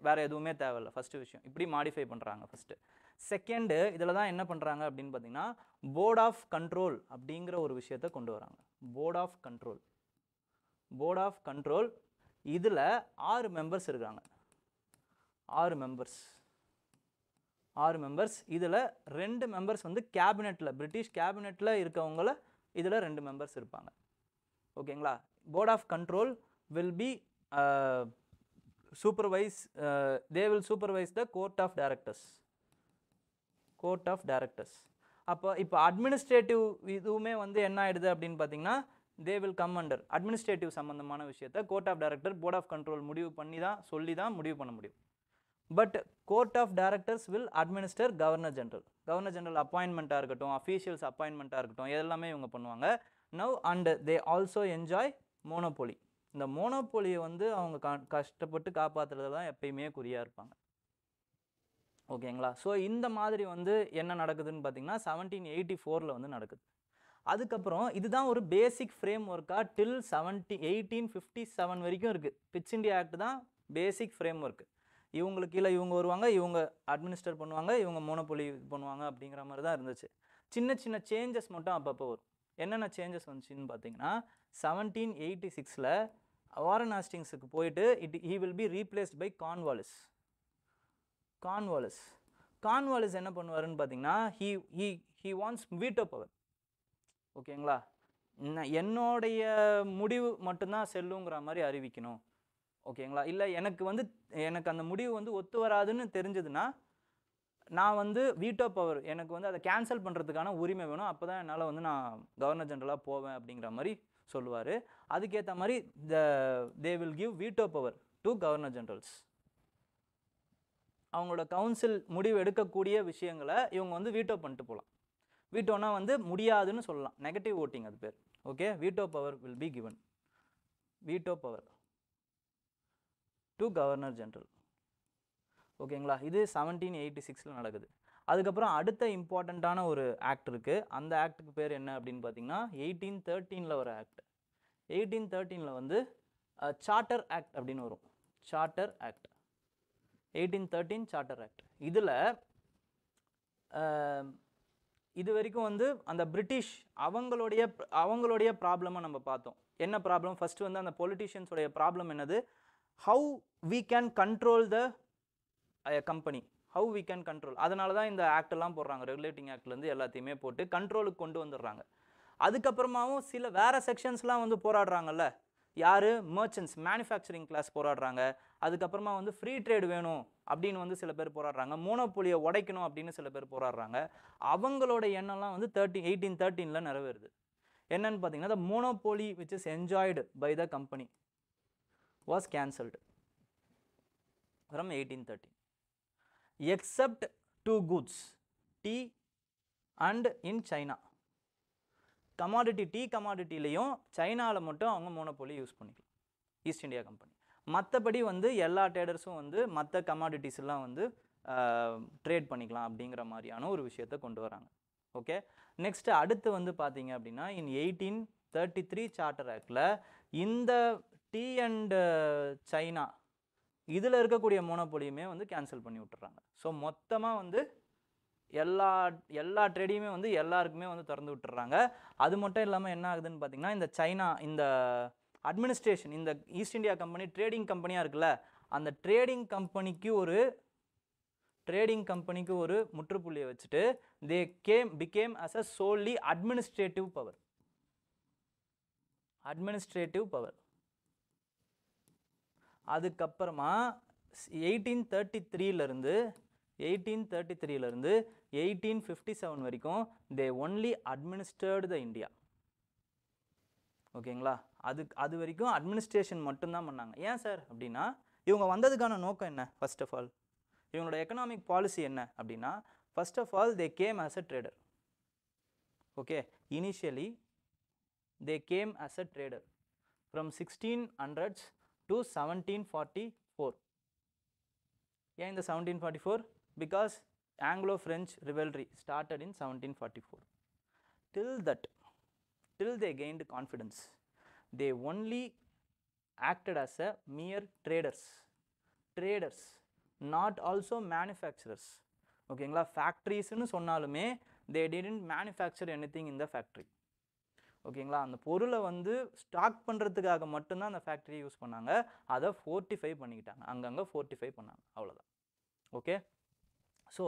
S1: வேறு எதுவுமே தேவையில்லை. ஃபஸ்ட்டு விஷயம் இப்படி மாடிஃபை பண்ணுறாங்க. ஃபஸ்ட்டு செகண்டு இதில் தான் என்ன பண்ணுறாங்க அப்படின்னு பார்த்தீங்கன்னா, போர்ட் ஆஃப் கண்ட்ரோல் அப்படிங்கிற ஒரு விஷயத்தை கொண்டு வராங்க. போர்ட் ஆஃப் கண்ட்ரோல் இதில் 6 மெம்பர்ஸ் இருக்காங்க. 6 மெம்பர்ஸ். இதில் 2 மெம்பர்ஸ் வந்து கேபினெட்டில், பிரிட்டிஷ் கேபினெட்டில் இருக்கவங்கள இதில் 2 மெம்பர்ஸ் இருப்பாங்க. ஓகேங்களா? Board of control will be they will supervise the court of directors. அப்போ இப்போ அட்மினிஸ்ட்ரேட்டிவ் இதுவுமே வந்து என்ன ஆயிடுது அப்படின்னு பார்த்தீங்கன்னா, they will come under administrative சம்மந்தமான விஷயத்தை court of director, board of control முடிவு பண்ணி தான் சொல்லி தான் முடிவு பண்ண முடியும். But court of directors will administer governor general அப்பாயின்மெண்ட்டாக இருக்கட்டும், அஃபீஷியல்ஸ் அப்பாயின்மெண்ட்டாக இருக்கட்டும், இதெல்லாமே இவங்க பண்ணுவாங்க. Now and they also enjoy monopoly. இந்த மோனோபோலியை வந்து அவங்க கஷ்டப்பட்டு காப்பாற்றுறதுல தான் எப்பயுமே குறியாக இருப்பாங்க. ஓகேங்களா? ஸோ இந்த மாதிரி வந்து என்ன நடக்குதுன்னு பார்த்தீங்கன்னா 1784 வந்து நடக்குது. அதுக்கப்புறம் இதுதான் ஒரு பேசிக் ஃப்ரேம் ஒர்க்காக டில் 1857 வரைக்கும் இருக்குது. பிட்ஸ் இண்டியா ஆக்ட் தான் பேசிக் ஃப்ரேம் ஒர்க். இவங்களுக்கு கீழே இவங்க வருவாங்க, இவங்க அட்மினிஸ்டர் பண்ணுவாங்க, இவங்க மோனோபோலி பண்ணுவாங்க அப்படிங்கிற மாதிரி தான் இருந்துச்சு. சின்ன சின்ன சேஞ்சஸ் மட்டும் அப்பப்போ வரும். என்னென்ன சேஞ்சஸ் வந்துச்சுன்னு பார்த்தீங்கன்னா 1786 வாரன் ஹாஸ்டிங்ஸுக்கு போயிட்டு he will be replaced by Cornwallis. Cornwallis என்ன பண்ணுவாருன்னு பார்த்தீங்கன்னா he wants veto power. ஓகேங்களா? என்னுடைய முடிவு மட்டும்தான் செல்லுங்கிற மாதிரி அறிவிக்கணும். ஓகேங்களா? இல்லை எனக்கு அந்த முடிவு வந்து ஒத்து வராதுன்னு தெரிஞ்சதுன்னா நான் வந்து வீட்டோ பவர் எனக்கு வந்து அதை கேன்சல் பண்ணுறதுக்கான உரிமை வேணும். அப்போ தான் என்னால் வந்து நான் கவர்னர் ஜெனரலாக போவேன் அப்படிங்கிற மாதிரி சொல்லுவார். அதுக்கேற்ற மாதிரி they will give veto power to governor generals. அவங்களோட கவுன்சில் முடிவு எடுக்கக்கூடிய விஷயங்களை இவங்க வந்து வீட்டோ பண்ணிட்டு போகலாம். வீட்டோனா வந்து முடியாதுன்னு சொல்லலாம். நெகட்டிவ் ஓட்டிங் அது பேர். Okay, veto power will be given. Veto power to governor general. ஓகேங்களா? இது 1786 நடக்குது. அதுக்கப்புறம் அடுத்த இம்பார்ட்டண்ட்டான ஒரு ஆக்ட் இருக்குது. அந்த ஆக்டுக்கு பேர் என்ன அப்படின்னு பார்த்தீங்கன்னா 1813 ஒரு ஆக்ட். 1813 வந்து சார்ட்டர் ஆக்ட் அப்படின்னு வரும். Charter act 1813 charter act. இதில் இது வரைக்கும் வந்து அந்த பிரிட்டிஷ் அவங்களுடைய ப்ராப்ளமை நம்ம பார்த்தோம். என்ன ப்ராப்ளம்? ஃபர்ஸ்ட் வந்து அந்த பொலிட்டிஷியன்ஸோடைய ப்ராப்ளம் என்னது? How we can control the company, how we can control. அதனால தான் இந்த ஆக்டெல்லாம் போடுறாங்க. ரெகுலேட்டிங் ஆக்ட்லேருந்து எல்லாத்தையுமே போட்டு கண்ட்ரோலுக்கு கொண்டு வந்துடுறாங்க. அதுக்கப்புறமாவும் சில வேறு செக்ஷன்ஸ்லாம் வந்து போராடுறாங்கல்ல. யார்? மர்ச்சன்ட்ஸ், மேனுஃபேக்சரிங் கிளாஸ் போராடுறாங்க. அதுக்கப்புறமா வந்து ஃப்ரீ ட்ரேட் வேணும் அப்படின்னு வந்து சில பேர் போராடுறாங்க. மோனோபோலியை உடைக்கணும் அப்படின்னு சில பேர் போராடுறாங்க. அவங்களோட எண்ணம்லாம் வந்து 1813 நிறைவேறுது. என்னன்னு பார்த்தீங்கன்னா the monopoly which is enjoyed by the company was cancelled from 1813 except two goods, tea and in China. Tea கமாடிட்டிலையும் சைனாவில் மட்டும் அவங்க மோனோபோலி யூஸ் பண்ணிக்கலாம், ஈஸ்ட் இந்தியா கம்பெனி. மற்றபடி வந்து எல்லா ட்ரேடர்ஸும் வந்து மற்ற கமாடிட்டிஸ் எல்லாம் வந்து ட்ரேட் பண்ணிக்கலாம் அப்படிங்கிற மாதிரியான ஒரு விஷயத்தை கொண்டு வராங்க. ஓகே, நெக்ஸ்ட் அடுத்து வந்து பார்த்தீங்க அப்படின்னா in 1833 சார்ட்டர் ஆக்டில் இந்த டீ அண்ட் சைனா இதில் இருக்கக்கூடிய மோனோபோலியுமே வந்து கேன்சல் பண்ணி விட்டுறாங்க. ஸோ மொத்தமாக வந்து எல்லா ட்ரேடையுமே வந்து எல்லாருக்குமே வந்து திறந்து விட்டுறாங்க. அது மட்டும் இல்லாமல் என்ன ஆகுதுன்னு பார்த்தீங்கன்னா இந்த சைனா இந்த அட்மினிஸ்ட்ரேஷன், இந்த ஈஸ்ட் இந்தியா கம்பெனி ட்ரேடிங் கம்பெனியாக இருக்குல்ல, அந்த ட்ரேடிங் கம்பெனிக்கு ஒரு முற்றுப்புள்ளியை வச்சுட்டு they became as a solely administrative power. அதுக்கப்புறமா 1833 1857 வரைக்கும் they only administered the India. ஓகேங்களா? அது வரைக்கும் அட்மினிஸ்ட்ரேஷன் மட்டும்தான் பண்ணாங்க. ஏன் சார் அப்படின்னா இவங்க வந்ததுக்கான நோக்கம் என்ன? ஃபர்ஸ்ட் ஆஃப் ஆல் இவங்களோட எக்கனாமிக் பாலிசி என்ன அப்படின்னா, first of all they came as a trader. Okay, initially they came as a trader from 1600s to 1744. ஏன் இந்த 1744? Because Anglo-French rivalry started in 1744. Till they gained confidence, they only acted as a mere traders, not also manufacturers. ஓகேங்களா? ஃபேக்ட்ரிஸ்னு சொன்னாலுமே they didn't manufacture anything in the factory. ஓகேங்களா? அந்த பொருளை வந்து stock பண்ணுறதுக்காக மட்டும்தான் அந்த ஃபேக்ட்ரியை யூஸ் பண்ணாங்க. அதை ஃபோர்ட்டிஃபை பண்ணிக்கிட்டாங்க, அங்கங்கே ஃபோர்ட்டிஃபை பண்ணாங்க, அவ்வளோதான். ஓகே, ஸோ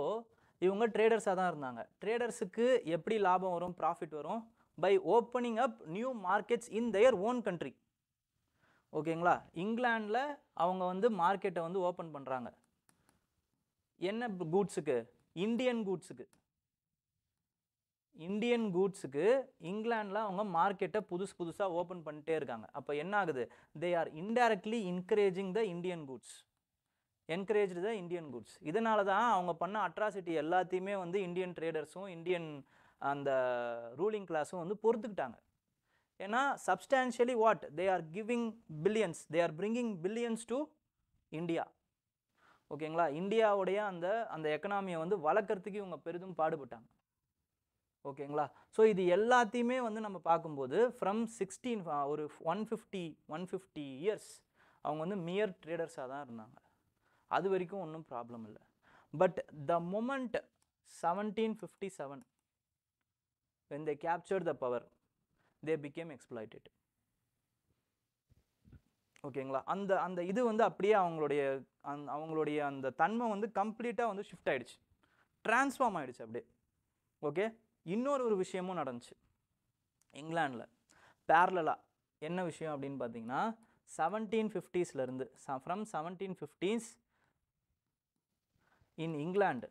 S1: இவங்க ட்ரேடர்ஸாக தான் இருந்தாங்க. ட்ரேடர்ஸுக்கு எப்படி லாபம் வரும், ப்ராஃபிட் வரும்? By opening up new markets in their own country. ஓகேங்களா? இங்கிலாண்டில் அவங்க வந்து மார்க்கெட்டை வந்து ஓப்பன் பண்ணுறாங்க. என்ன கூட்ஸுக்கு? இந்தியன் கூட்ஸுக்கு இங்கிலாண்டில் அவங்க மார்க்கெட்டை புதுசாக ஓப்பன் பண்ணிட்டே இருக்காங்க. அப்போ என்ன ஆகுது? They are indirectly encouraging the Indian goods. இதனால தான் அவங்க பண்ண அட்ராசிட்டி எல்லாத்தையுமே வந்து இந்தியன் ட்ரேடர்ஸும் இந்தியன் அந்த ரூலிங் கிளாஸும் வந்து பொறுத்துக்கிட்டாங்க. ஏன்னா substantially what they are giving billions, they are bringing billions to India. ஓகேங்களா, இந்தியாவுடைய அந்த அந்த எக்கனாமியை வந்து வளர்க்குறதுக்கு இவங்க பெரிதும் பாடுபட்டாங்க. ஓகேங்களா, ஸோ இது எல்லாத்தையுமே வந்து நம்ம பார்க்கும்போது ஃப்ரம் 16 ஒரு 150 இயர்ஸ் அவங்க வந்து மியர் ட்ரேடர்ஸாக தான் இருந்தாங்க. அது வரைக்கும் ஒன்றும் ப்ராப்ளம் இல்லை. But the moment 1757 when they captured the power, they became exploited. ஓகேங்களா, அந்த அந்த இது வந்து அப்படியே அவங்களுடைய அந்த தன்மை வந்து கம்ப்ளீட்டாக வந்து ஷிஃப்ட் ஆயிடுச்சு, டிரான்ஸ்ஃபார்ம் ஆயிடுச்சு அப்படியே. ஓகே, இன்னொரு விஷயமும் நடந்துச்சு இங்கிலாண்டில் பேரலாக. என்ன விஷயம் அப்படின்னு பார்த்தீங்கன்னா 1750s from 1750s in England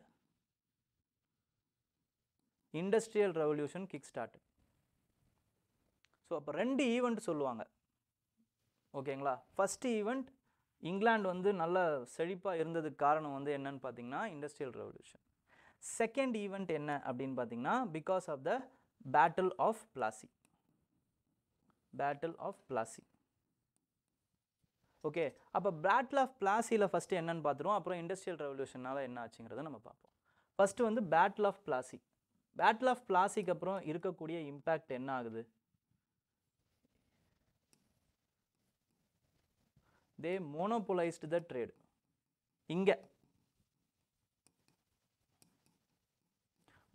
S1: industrial revolution kick start. So அப்போ 2 ஈவெண்ட் சொல்லுவாங்க. ஓகேங்களா, ஃபஸ்ட்டு ஈவெண்ட் இங்கிலாந்து வந்து நல்ல செழிப்பாக இருந்ததுக்கு காரணம் வந்து என்னன்னு பார்த்தீங்கன்னா இண்டஸ்ட்ரியல் ரெவல்யூஷன். செகண்ட் ஈவெண்ட் என்ன அப்படின்னு பார்த்தீங்கன்னா because of the battle of Plassey. Battle of Plassey. Okay, அப்போ பேட்டில் ஆஃப் பிளாசியில் ஃபஸ்ட்டு என்னன்னு பார்த்துருவோம், அப்புறம் இண்டஸ்ட்ரியல் ரெவல்யூஷனால் என்ன ஆச்சுங்கிறத நம்ம பார்ப்போம். ஃபஸ்ட்டு வந்து battle of Plassey. Battle of பிளாசிக்கு அப்புறம் இருக்கக்கூடிய இம்பேக்ட் என்ன ஆகுது? they monopolized the trade. இங்க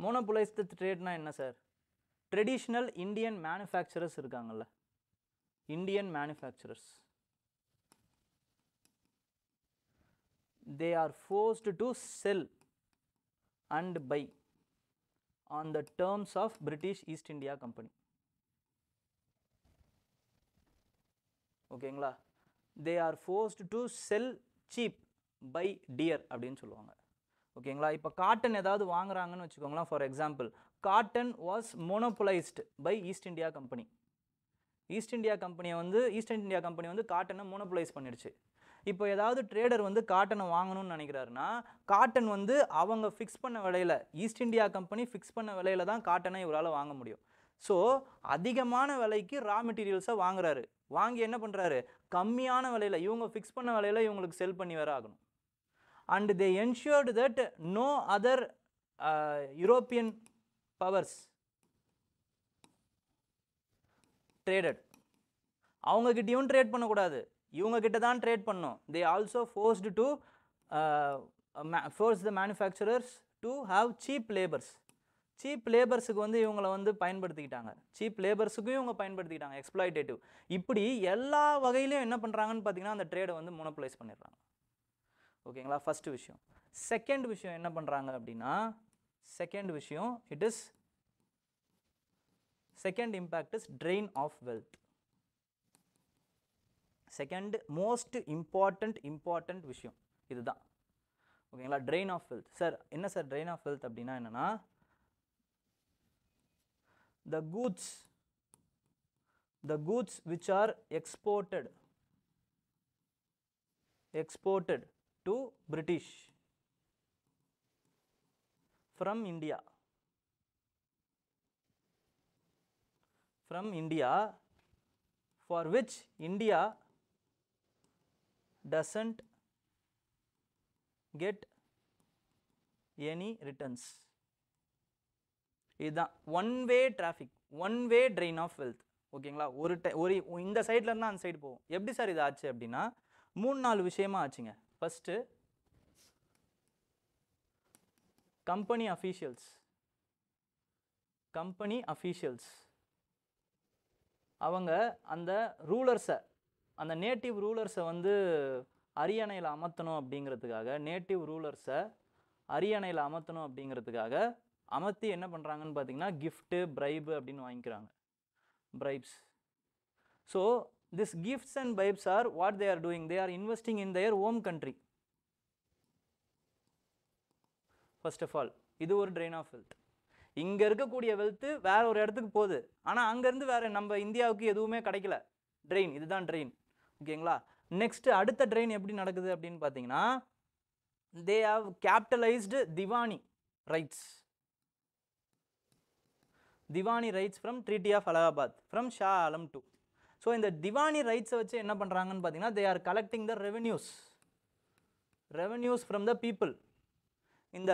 S1: monopolized the trade னா என்ன சார்? ட்ரெடிஷ்னல் இந்தியன் மேனுஃபேக்சரர்ஸ் இருக்காங்கல்ல, Indian manufacturers, they are forced to sell and buy on the terms of British East India Company. ஓகேங்களா, they are forced to sell cheap by dear அப்படின்னு சொல்லுவாங்க. ஓகேங்களா, இப்போ cotton ஏதாவது வாங்குறாங்கன்னு வச்சுக்கோங்களேன். For example, cotton was monopolised by East India Company. East India Company வந்து காட்டனை மோனோபோலைஸ் பண்ணிடுச்சு. இப்போ ஏதாவது ட்ரேடர் வந்து காட்டனை வாங்கணும்னு நினைக்கிறாருன்னா காட்டன் வந்து அவங்க ஃபிக்ஸ் பண்ண விலையில், ஈஸ்ட் இந்தியா கம்பெனி ஃபிக்ஸ் பண்ண விலையில தான் காட்டனை இவரால் வாங்க முடியும். ஸோ அதிகமான விலைக்கு ரா மெட்டீரியல்ஸை வாங்குறாரு, வாங்கி என்ன பண்ணுறாரு, கம்மியான விலையில் இவங்க ஃபிக்ஸ் பண்ண விலையில் இவங்களுக்கு செல் பண்ணி வேற ஆகணும். And they ensured that no other European powers traded. அவங்கக்கிட்டையும் ட்ரேட் பண்ணக்கூடாது, இவங்க கிட்ட தான் ட்ரேட் பண்ணணும். They also forced to force the manufacturers to have cheap labours. Cheap லேபர்ஸுக்கு வந்து இவங்களை வந்து பயன்படுத்திக்கிட்டாங்க, சீப் லேபர்ஸுக்கும் இவங்க பயன்படுத்திக்கிட்டாங்க, எக்ஸ்ப்ளாய்டேட்டிவ். இப்படி எல்லா வகையிலையும் என்ன பண்ணுறாங்கன்னு பார்த்தீங்கன்னா அந்த ட்ரேடை வந்து மோனோபோலைஸ் பண்ணிடுறாங்க. ஓகேங்களா, ஃபஸ்ட்டு விஷயம். செகண்ட் விஷயம் என்ன பண்ணுறாங்க அப்படின்னா, செகண்ட் விஷயம் it is second impact is drain of wealth. Second most important விஷயம் இதுதான். ஓகேங்களா, ட்ரெயின் ஆஃப் வெல்த். சார் என்ன சார் ட்ரெயின் ஆஃப் வெல்த் அப்படின்னா என்னன்னா, the goods which are exported to British from India for which India doesn't get any returns. இதுதான் one way traffic, one way drain of wealth. ஓகேங்களா, ஒரு இந்த சைட்ல இருந்தால் அந்த சைடு போகும். எப்படி சார் இது ஆச்சு அப்படின்னா 3-4 விஷயமா ஆச்சுங்க. ஃபஸ்ட்டு கம்பெனி அஃபீஷியல்ஸ் அவங்க அந்த ரூலர்ஸை, அந்த நேட்டிவ் ரூலர்ஸை வந்து அரியணையில் அமர்த்தணும் அப்படிங்கிறதுக்காக அமர்த்தி என்ன பண்ணுறாங்கன்னு பார்த்தீங்கன்னா கிஃப்ட்டு, பிரைபு அப்படின்னு வாங்கிக்கிறாங்க, bribes. So this gifts and bribes are what they are doing, they are investing in their home country. First of all இது ஒரு ட்ரெயின் ஆஃப் வெல்த். இங்கே இருக்கக்கூடிய வெல்த்து வேற ஒரு இடத்துக்கு போகுது, ஆனால் அங்கேருந்து வேற நம்ம இந்தியாவுக்கு எதுவுமே கிடைக்கல. ட்ரெயின், இதுதான் ட்ரெயின். ஓகேங்களா, நெக்ஸ்ட் அடுத்த ட்ரெயின் எப்படி நடக்குது அப்படின்னு பார்த்தீங்கன்னா, they have capitalised Diwani rights. Diwani rights from treaty of Allahabad from Shah Alam two. So இந்த திவானி ரைட்ஸை வச்சு என்ன பண்ணுறாங்கன்னு பார்த்தீங்கன்னா they are collecting the revenues from the people. இந்த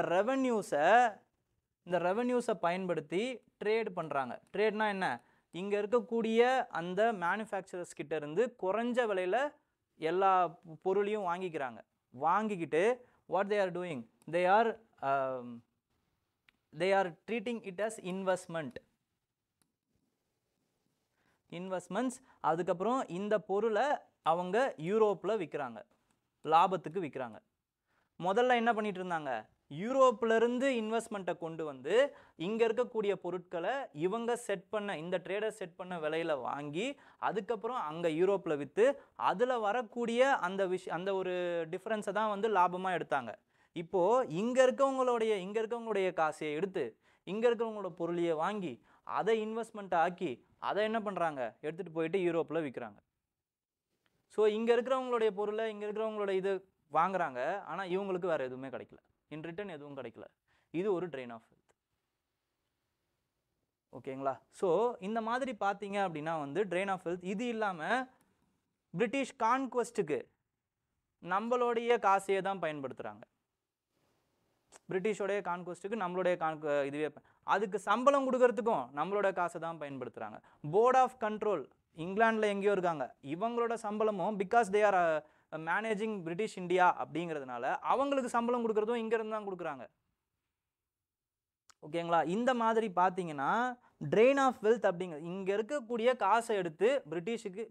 S1: ரெவென்யூஸை பயன்படுத்தி ட்ரேட் பண்ணுறாங்க. ட்ரேட்னா என்ன? இங்கே இருக்கக்கூடிய அந்த மேனுஃபேக்சரர்ஸ் கிட்ட இருந்து குறைஞ்ச விலையில் எல்லா பொருளையும் வாங்கிக்கிறாங்க. வாங்கிக்கிட்டு what they are doing, they are treating it as investments. அதுக்கப்புறம் இந்த பொருளை அவங்க யூரோப்பில் விற்கிறாங்க, லாபத்துக்கு விற்கிறாங்க. முதல்ல என்ன பண்ணிட்டு இருந்தாங்க, யூரோப்லேருந்து இன்வெஸ்ட்மெண்ட்டை கொண்டு வந்து இங்கே இருக்கக்கூடிய பொருட்களை இவங்க இந்த ட்ரேடர் செட் பண்ண விலையில் வாங்கி அதுக்கப்புறம் அங்கே யூரோப்பில் விற்று அதில் வரக்கூடிய அந்த ஒரு டிஃப்ரென்ஸை தான் வந்து லாபமாக எடுத்தாங்க. இப்போது இங்கே இருக்கவங்களுடைய காசையை எடுத்து இங்கே இருக்கிறவங்களோட பொருளையை வாங்கி அதை இன்வெஸ்ட்மெண்ட்டை ஆக்கி அதை என்ன பண்ணுறாங்க, எடுத்துகிட்டு போயிட்டு யூரோப்பில் விற்கிறாங்க. ஸோ இங்கே இருக்கிறவங்களுடைய பொருளை இங்கே இருக்கிறவங்களோட இது வாங்குறாங்க, ஆனால் இவங்களுக்கு வேறு எதுவுமே கிடைக்கல, இன் ரிட்டர்ன் எதுவும் கிடைக்கல. இது ஒரு ட்ரெயின் ஆஃப் வெல்த். ஓகேங்களா? ஸோ இந்த மாதிரி பார்த்தீங்க அப்படின்னா வந்து ட்ரெயின் ஆஃப் வெல்த். இது இல்லாமல் பிரிட்டிஷ் கான்குவெஸ்ட்டுக்கு நம்மளுடைய காசையை தான் பயன்படுத்துகிறாங்க. பிரிட்டிஷோடைய கான்குவெஸ்ட்டுக்கு நம்மளுடைய இதுவே அதுக்கு சம்பளம் கொடுக்கறதுக்கும் நம்மளோட காசை தான் பயன்படுத்துகிறாங்க. போர்ட் ஆஃப் கண்ட்ரோல் இங்கிலாண்டில் எங்கேயோ இருக்காங்க, இவங்களோட சம்பளமும் because they are managing British India அப்படிங்கிறதுனால அவங்களுக்கு சம்பளம் கொடுக்குறதும் இங்கேருந்து தான் கொடுக்குறாங்க. ஓகேங்களா? இந்த மாதிரி பார்த்தீங்கன்னா ட்ரெயின் ஆஃப் வெல்த் அப்படிங்கிறது இங்கே இருக்கக்கூடிய காசை எடுத்து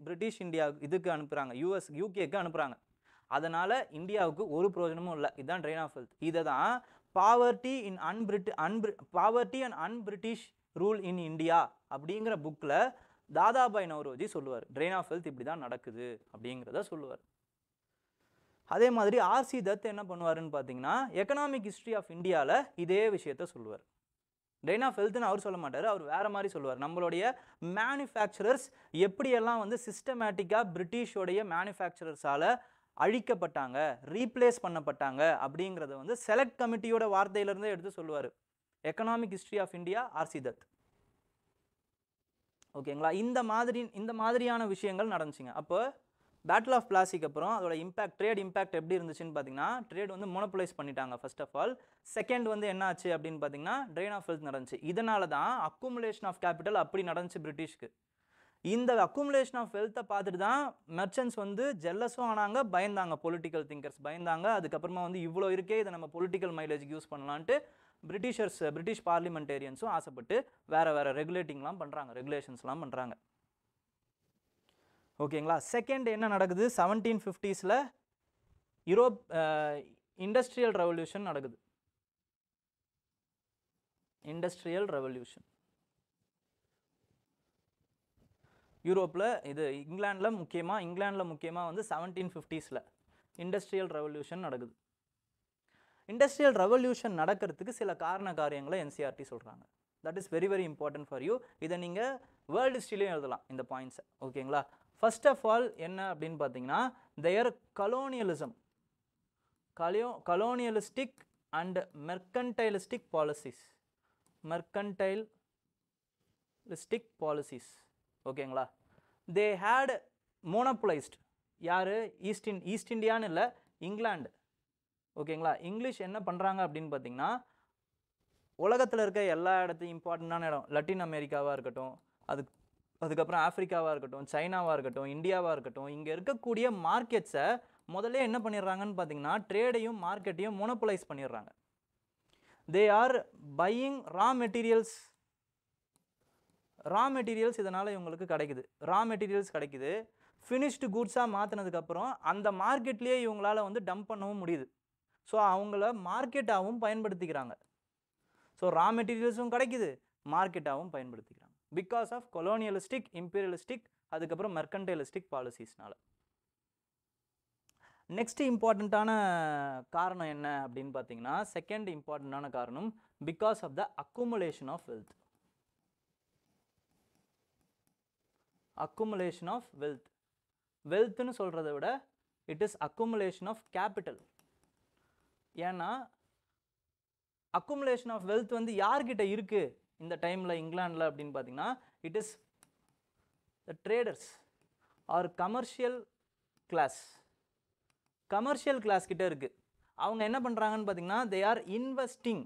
S1: பிரிட்டிஷ் இந்தியா இதுக்கு அனுப்புகிறாங்க, யூகேக்கு அனுப்புகிறாங்க. அதனால் இந்தியாவுக்கு ஒரு பிரயோஜனமும் இல்லை. இதுதான் ட்ரெயின் ஆஃப் வெல்த். இதை தான் poverty and unBritish rule in India அப்படிங்கிற புக்கில் தாதாபாய் நவ்ரோஜி சொல்லுவார். ட்ரெயின் ஆஃப் வெல்த் இப்படி தான் நடக்குது அப்படிங்கிறத சொல்லுவார். அதே மாதிரி ஆர்சி தத் என்ன பண்ணுவாருன்னு பார்த்தீங்கன்னா எக்கனாமிக் ஹிஸ்ட்ரி ஆஃப் இந்தியாவில் இதே விஷயத்த சொல்லுவார். ட்ரெயின் ஆஃப் வெல்த்னு அவர் சொல்ல மாட்டார், அவர் வேறு மாதிரி சொல்லுவார். நம்மளுடைய மேனுஃபேக்சரர்ஸ் எப்படியெல்லாம் வந்து சிஸ்டமேட்டிக்காக பிரிட்டிஷோடைய மேனுஃபேக்சரர்ஸால் அழிக்கப்பட்டாங்க, ரீப்ளேஸ் பண்ணப்பட்டாங்க அப்படிங்கிறத வந்து செலக்ட் கமிட்டியோட வார்த்தையிலேருந்தே எடுத்து சொல்லுவார். Economic history of India RC Dutt. ஓகேங்களா? இந்த மாதிரியான விஷயங்கள் நடந்துச்சுங்க. அப்போ பேட்டில் ஆஃப் பிளாசிக்கு அப்புறம் அதோட ட்ரேட் இம்பேக்ட் எப்படி இருந்துச்சுன்னு பார்த்தீங்கன்னா ட்ரேட் வந்து மோனோபலைஸ் பண்ணிட்டாங்க ஃபர்ஸ்ட் ஆஃப் ஆல். செகண்ட் வந்து என்ன ஆச்சு அப்படின்னு பார்த்தீங்கன்னா ட்ரெயின் ஆஃப் வெல்த் நடந்துச்சு. இதனால தான் அக்குமுலேஷன் ஆஃப் கேபிட்டல் அப்படி நடந்துச்சு பிரிட்டிஷ்க்கு. இந்த அக்குமுலேஷன் ஆஃப் வெல்த்தை பார்த்துட்டு தான் மெர்ச்சன்ட்ஸ் வந்து ஜெல்லஸும் ஆனாங்க, பயந்தாங்க, பொலிட்டிக்கல் திங்கர்ஸ் பயந்தாங்க. அதுக்கப்புறமா வந்து இவ்வளோ இருக்கே, இதை நம்ம பொலிட்டிக்கல் மைலேஜுக்கு யூஸ் பண்ணலான்ட்டு பிரிட்டிஷ் பார்லிமெண்டேரியன்ஸும் ஆசைப்பட்டு வேறு ரெகுலேஷன்ஸ்லாம் பண்ணுறாங்க. ஓகேங்களா? செகண்ட் என்ன நடக்குது, 1750s யூரோப் இண்டஸ்ட்ரியல் ரெவல்யூஷன் நடக்குது. யூரோப்பில் இது இங்கிலாண்டில் முக்கியமாக வந்து 1750s இண்டஸ்ட்ரியல் ரெவல்யூஷன் நடக்குது. இண்டஸ்ட்ரியல் ரெவல்யூஷன் நடக்கிறதுக்கு சில காரியங்களை என்சிஆர்டி சொல்கிறாங்க. That is very very important for you. இதை நீங்கள் வேர்ல்டு ஹிஸ்ட்ரிலையும் எழுதலாம் இந்த பாயிண்ட்ஸை. ஓகேங்களா? ஃபர்ஸ்ட் ஆஃப் ஆல் என்ன அப்படின்னு பார்த்தீங்கன்னா தேர் கலோனியலிஸ்டிக் அண்ட் மெர்கன்டைலிஸ்டிக் பாலிசிஸ். ஓகேங்களா? They had monopolised. யார்? ஈஸ்ட் இந்தியான்னு இல்லை, இங்கிலாந்து. ஓகேங்களா? இங்கிலீஷ் என்ன பண்ணுறாங்க அப்படின்னு பார்த்தீங்கன்னா உலகத்தில் இருக்க எல்லா இடத்தையும் இம்பார்ட்டண்டான இடம், லத்தீன் அமெரிக்காவாக இருக்கட்டும், அதுக்கப்புறம் ஆஃப்ரிக்காவாக இருக்கட்டும், சைனாவாக இருக்கட்டும், இந்தியாவாக இருக்கட்டும், இங்கே இருக்கக்கூடிய மார்க்கெட்ஸை முதல்ல என்ன பண்ணிடுறாங்கன்னு பார்த்தீங்கன்னா ட்ரேடையும் மார்க்கெட்டையும் மோனோபலைஸ் பண்ணிடுறாங்க. They are buying raw materials. இதனால் இவங்களுக்கு கிடைக்குது. ஃபினிஷ்டு குட்ஸாக மாற்றினதுக்கப்புறம் அந்த மார்க்கெட்லேயே இவங்களால் வந்து டம்ப் பண்ணவும் முடியுது. ஸோ அவங்கள மார்க்கெட்டாகவும் பயன்படுத்திக்கிறாங்க. ஸோ ரா மெட்டீரியல்ஸும் கிடைக்குது, மார்க்கெட்டாகவும் பயன்படுத்திக்கிறாங்க. பிகாஸ் ஆஃப் கொலோனியலிஸ்டிக், இம்பீரியலிஸ்டிக், அதுக்கப்புறம் மெர்கன்டைலிஸ்டிக் பாலிசிஸ்னால. நெக்ஸ்ட் இம்பார்ட்டண்ட்டான காரணம் என்ன அப்படின்னு பார்த்தீங்கன்னா செகண்ட் இம்பார்ட்டண்ட்டான காரணம் because of the accumulation of wealth. Accumulation of வெல்த்னு சொல்கிறத விட it is accumulation of capital. ஏன்னா அக்குமுலேஷன் ஆஃப் வெல்த் வந்து யார்கிட்ட இருக்குது இந்த டைமில் இங்கிலாண்டில் அப்படின்னு பார்த்தீங்கன்னா it is the traders are commercial class. Commercial class கிட்ட இருக்குது. அவங்க என்ன பண்ணுறாங்கன்னு பார்த்தீங்கன்னா they are investing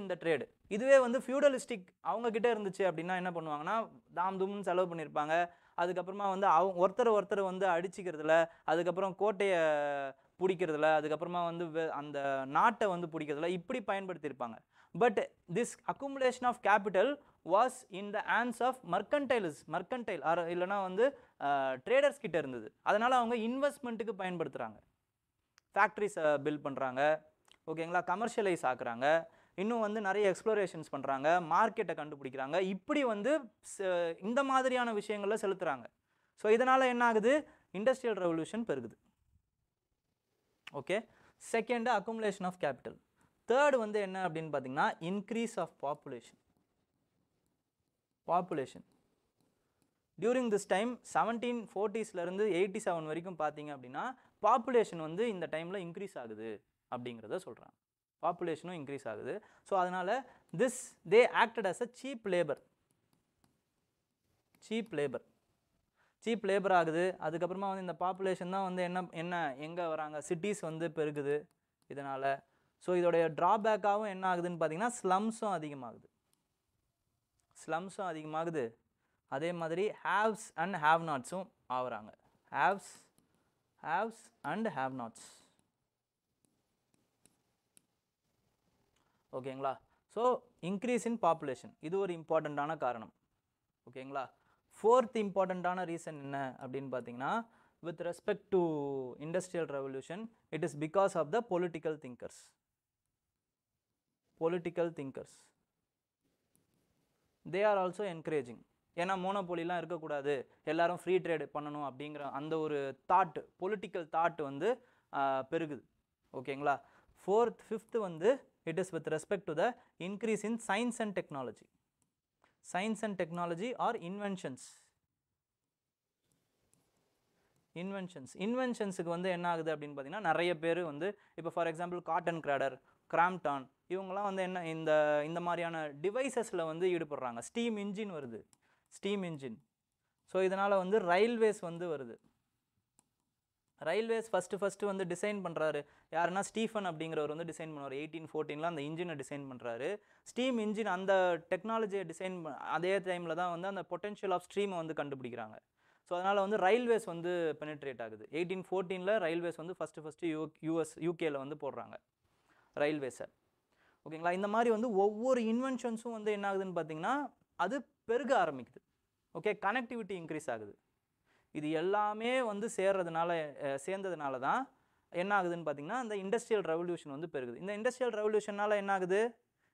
S1: in the trade. இதுவே வந்து ஃபியூடலிஸ்டிக் அவங்க கிட்ட இருந்துச்சு அப்படின்னா என்ன பண்ணுவாங்கன்னா தாம் தும்னு செலவு பண்ணியிருப்பாங்க. அதுக்கப்புறமா வந்து ஒருத்தர் வந்து அடிச்சுக்கிறதுல, அதுக்கப்புறம் கோட்டையை பிடிக்கிறதுல, அதுக்கப்புறமா வந்து அந்த நாட்டை வந்து பிடிக்கிறதுல இப்படி பயன்படுத்தியிருப்பாங்க. But this accumulation of capital was in the hands of mercantile இல்லைனா வந்து ட்ரேடர்ஸ் கிட்ட இருந்தது. அதனால் அவங்க இன்வெஸ்ட்மெண்ட்டுக்கு பயன்படுத்துகிறாங்க. ஃபேக்ட்ரிஸை பில்ட் பண்ணுறாங்க, ஓகேங்களா, கமர்ஷியலைஸ் ஆக்குறாங்க, இன்னும் வந்து நிறைய எக்ஸ்ப்ளோரேஷன்ஸ் பண்ணுறாங்க, மார்க்கெட்டை கண்டுபிடிக்கிறாங்க, இப்படி வந்து இந்த மாதிரியான விஷயங்களில் செலுத்துகிறாங்க. ஸோ இதனால் என்ன ஆகுது, இண்டஸ்ட்ரியல் ரெவல்யூஷன் பெருகுது. Okay, second accumulation of capital. Third வந்து என்ன அப்படின்னு பார்த்தீங்கன்னா increase of population. During this time 1740s -87 வரைக்கும் பார்த்தீங்க அப்படின்னா பாப்புலேஷன் வந்து இந்த டைமில் இன்க்ரீஸ் ஆகுது அப்படிங்கிறத சொல்கிறாங்க. பாப்புலேஷனும் இன்க்ரீஸ் ஆகுது. ஸோ அதனால் they acted as a cheap labour ஆகுது. அதுக்கப்புறமா வந்து இந்த பாப்புலேஷன் தான் வந்து எங்கே வராங்க, சிட்டிஸ் வந்து பெருகுது இதனால். ஸோ இதோடைய ட்ராபேக்காகவும் என்ன ஆகுதுன்னு பார்த்தீங்கன்னா ஸ்லம்ஸும் அதிகமாகுது. அதே மாதிரி ஹேவ்ஸ் அண்ட் ஹேவ் நாட்ஸும் ஆகுறாங்க. Haves and have nots. ஓகேங்களா. ஸோ இன்க்ரீஸ் இன் பாப்புலேஷன் இது ஒரு இம்பார்ட்டண்ட்டான காரணம். ஓகேங்களா. ஃபோர்த் இம்பார்ட்டண்ட்டான ரீசன் என்ன அப்படின்னு பார்த்தீங்கன்னா with respect to industrial revolution it is because of the political thinkers. They are also encouraging. ஏன்னா மோனோபோலிலாம் இருக்கக்கூடாது, எல்லாரும் ஃப்ரீ ட்ரேட் பண்ணணும் அப்படிங்கிற அந்த ஒரு பொலிட்டிக்கல் தாட் வந்து பெருகுது. ஓகேங்களா. ஃபிஃப்த் வந்து it is with respect to the increase in science and technology or inventions வந்து என்ன ஆகுது அப்படின்னு பார்த்தீங்கன்னா நிறைய பேர் வந்து இப்போ ஃபார் எக்ஸாம்பிள் காட்டன் கிராடர், கிராம்ப்டான் இவங்கெல்லாம் வந்து என்ன இந்த மாதிரியான டிவைசஸில் வந்து ஈடுபடுறாங்க. ஸ்டீம் இன்ஜின் வருது. ஸோ இதனால் வந்து ரயில்வேஸ் வந்து வருது. ரயில்வேஸ் ஃபஸ்ட்டு வந்து டிசைன் பண்ணுறாரு யாருன்னா ஸ்டீஃபன் அப்படிங்கிறவர் வந்து டிசைன் பண்ணுவார். 1814 அந்த இன்ஜினை டிசைன் பண்ணுறாரு. ஸ்டீம் இன்ஜின் அந்த டெக்னாலஜியை டிசைன் அதே டைமில் தான் வந்து அந்த பொட்டென்ஷியல் ஆஃப் ஸ்ட்ரீமை வந்து கண்டுபிடிக்கிறாங்க. ஸோ அதனால் வந்து ரயில்வேஸ் வந்து பெனிட்ரேட் ஆகுது. 1814 ரயில்வேஸ் வந்து ஃபஸ்ட்டு யூகேல வந்து போடுறாங்க ரயில்வேஸை. ஓகேங்களா. இந்த மாதிரி வந்து ஒவ்வொரு இன்வென்ஷன்ஸும் வந்து என்ன ஆகுதுன்னு பார்த்தீங்கன்னா அது பெருக ஆரம்பிக்குது. ஓகே, கனெக்டிவிட்டி இன்க்ரீஸ் ஆகுது. இது எல்லாமே வந்து சேர்ந்ததுனால தான் என்ன ஆகுதுன்னு பார்த்தீங்கன்னா இந்த இண்டஸ்ட்ரியல் ரெவல்யூஷன் வந்து பெருகுது. இந்த இண்டஸ்ட்ரியல் ரெவல்யூஷனால் என்ன ஆகுது,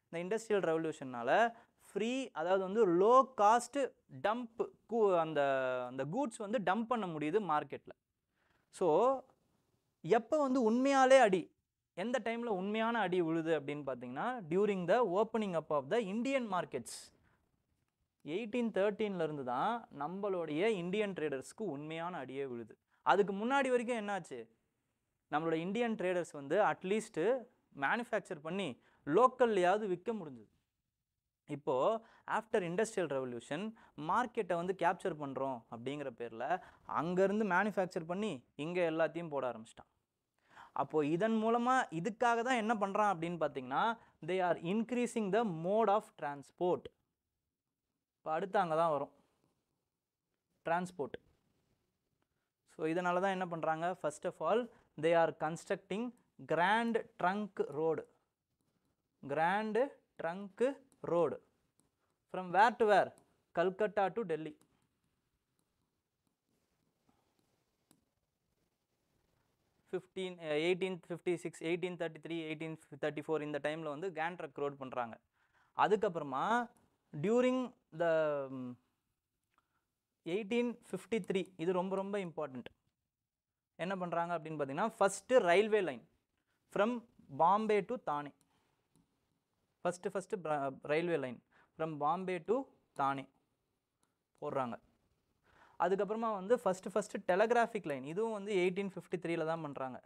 S1: இந்த இண்டஸ்ட்ரியல் ரெவல்யூஷனால் ஃப்ரீ, அதாவது வந்து லோ காஸ்ட் டம்ப் அந்த கூட்ஸ் வந்து டம்ப் பண்ண முடியுது மார்க்கெட்டில். ஸோ எப்போ வந்து உண்மையாலே எந்த டைமில் உண்மையான அடி விழுது அப்படின்னு பார்த்தீங்கன்னா during the opening up of the Indian markets. 1813 தான் நம்மளுடைய இந்தியன் ட்ரேடர்ஸ்க்கு உண்மையான அடியே விழுது. அதுக்கு முன்னாடி வரைக்கும் என்னாச்சு, நம்மளோட இந்தியன் ட்ரேடர்ஸ் வந்து அட்லீஸ்ட்டு மேனுஃபேக்சர் பண்ணி லோக்கல்லையாவது விற்க முடிஞ்சுது. இப்போது ஆஃப்டர் இண்டஸ்ட்ரியல் ரெவல்யூஷன் மார்க்கெட்டை வந்து கேப்சர் பண்ணுறோம் அப்படிங்கிற பேரில் அங்கேருந்து மேனுஃபேக்சர் பண்ணி இங்கே எல்லாத்தையும் போட ஆரம்பிச்சிட்டான். அப்போது இதன் மூலமாக இதுக்காக தான் என்ன பண்ணுறான் அப்படின்னு பார்த்தீங்கன்னா they are increasing the mode of transport. இப்போ அடுத்து அங்கே தான் வரும் டிரான்ஸ்போர்ட். ஸோ இதனால தான் என்ன பண்ணுறாங்க, first of all they are constructing grand trunk road from where to where, Calcutta to Delhi. $1856, 1833, 1834 இந்த டைமில் வந்து கிராண்ட் ட்ரங்க் ரோடு பண்ணுறாங்க. அதுக்கப்புறமா டியூரிங் த 1853 இது ரொம்ப ரொம்ப இம்பார்ட்டண்ட். என்ன பண்ணுறாங்க அப்படின்னு பார்த்தீங்கன்னா first railway line from Bombay to Thane. First railway line from Bombay to Thane போடுறாங்க. அதுக்கப்புறமா வந்து ஃபஸ்ட்டு டெலகிராஃபிக் லைன் இதுவும் வந்து 1853 தான் பண்ணுறாங்க.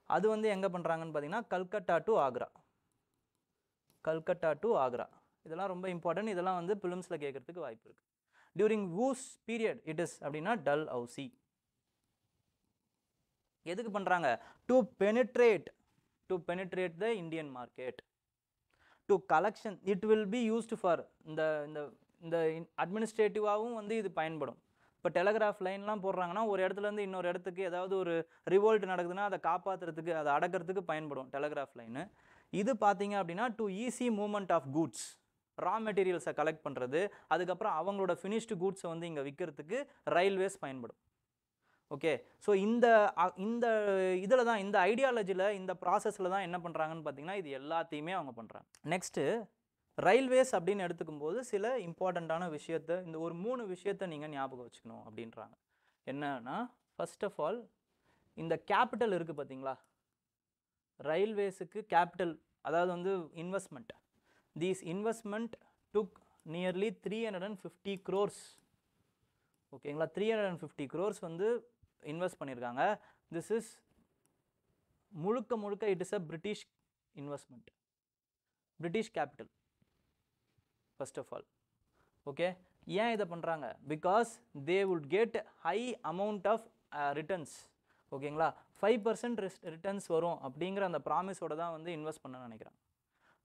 S1: அது வந்து எங்கே பண்ணுறாங்கன்னு பார்த்தீங்கன்னா கல்கட்டா டு ஆக்ரா. கல்கட்டா டு ஆக்ரா. இதெல்லாம் ரொம்ப இம்பார்ட்டன்ட். இதெல்லாம் வந்து பிலிம்ஸில் கேட்கறதுக்கு வாய்ப்பு இருக்குது. During whose period it is அப்படின்னா டல்ஹவுசி. எதுக்கு பண்ணுறாங்க? To penetrate the Indian market, to collection. It will be used for இந்த இந்த இந்த அட்மினிஸ்ட்ரேட்டிவாகவும் வந்து இது பயன்படும். இப்போ டெலகிராஃப் லைன்லாம் போடுறாங்கன்னா ஒரு இடத்துலேருந்து இன்னொரு இடத்துக்கு ஏதாவது ஒரு ரிவோல்ட் நடக்குதுன்னா அதை காப்பாற்றுறதுக்கு, அதை அடக்கிறதுக்கு பயன்படும் டெலகிராஃப் லைனு. இது பார்த்தீங்க அப்படின்னா to easy movement of goods, raw மெட்டீரியல்ஸை கலெக்ட் பண்ணுறது, அதுக்கப்புறம் அவங்களோட ஃபினிஷ்டு கூட்ஸை வந்து இங்கே விற்கிறதுக்கு ரயில்வேஸ் பயன்படும். ஓகே, ஸோ இந்த இந்த இதில் தான், இந்த ஐடியாலஜியில், இந்த ப்ராசஸில் தான் என்ன பண்ணுறாங்கன்னு பார்த்தீங்கன்னா இது எல்லாத்தையுமே அவங்க பண்ணுறாங்க. நெக்ஸ்ட்டு ரயில்வேஸ் அப்படின்னு எடுத்துக்கும் போது சில இம்பார்ட்டண்ட்டான விஷயத்தை, இந்த ஒரு 3 விஷயத்தை நீங்கள் ஞாபகம் வச்சுக்கணும் அப்படின்றாங்க. என்னன்னா, ஃபர்ஸ்ட் ஆஃப் ஆல் இந்த கேபிட்டல் இருக்குது பார்த்தீங்களா, ரயில்வேஸுக்கு கேபிட்டல், அதாவது வந்து investment. These investment took nearly 350 crores. ஓகேங்களா, 350 crores வந்து இன்வெஸ்ட் பண்ணியிருக்காங்க. திஸ் இஸ் முழுக்க it is a British investment, British capital first of all. Okay, ஏன் இதை பண்ணுறாங்க? Because they would get high amount of returns. ஓகேங்களா, 5% ரிட்டர்ன்ஸ் வரும் அப்படிங்கிற அந்த ப்ராமிஸோட தான் வந்து இன்வெஸ்ட் பண்ண நினைக்கிறாங்க.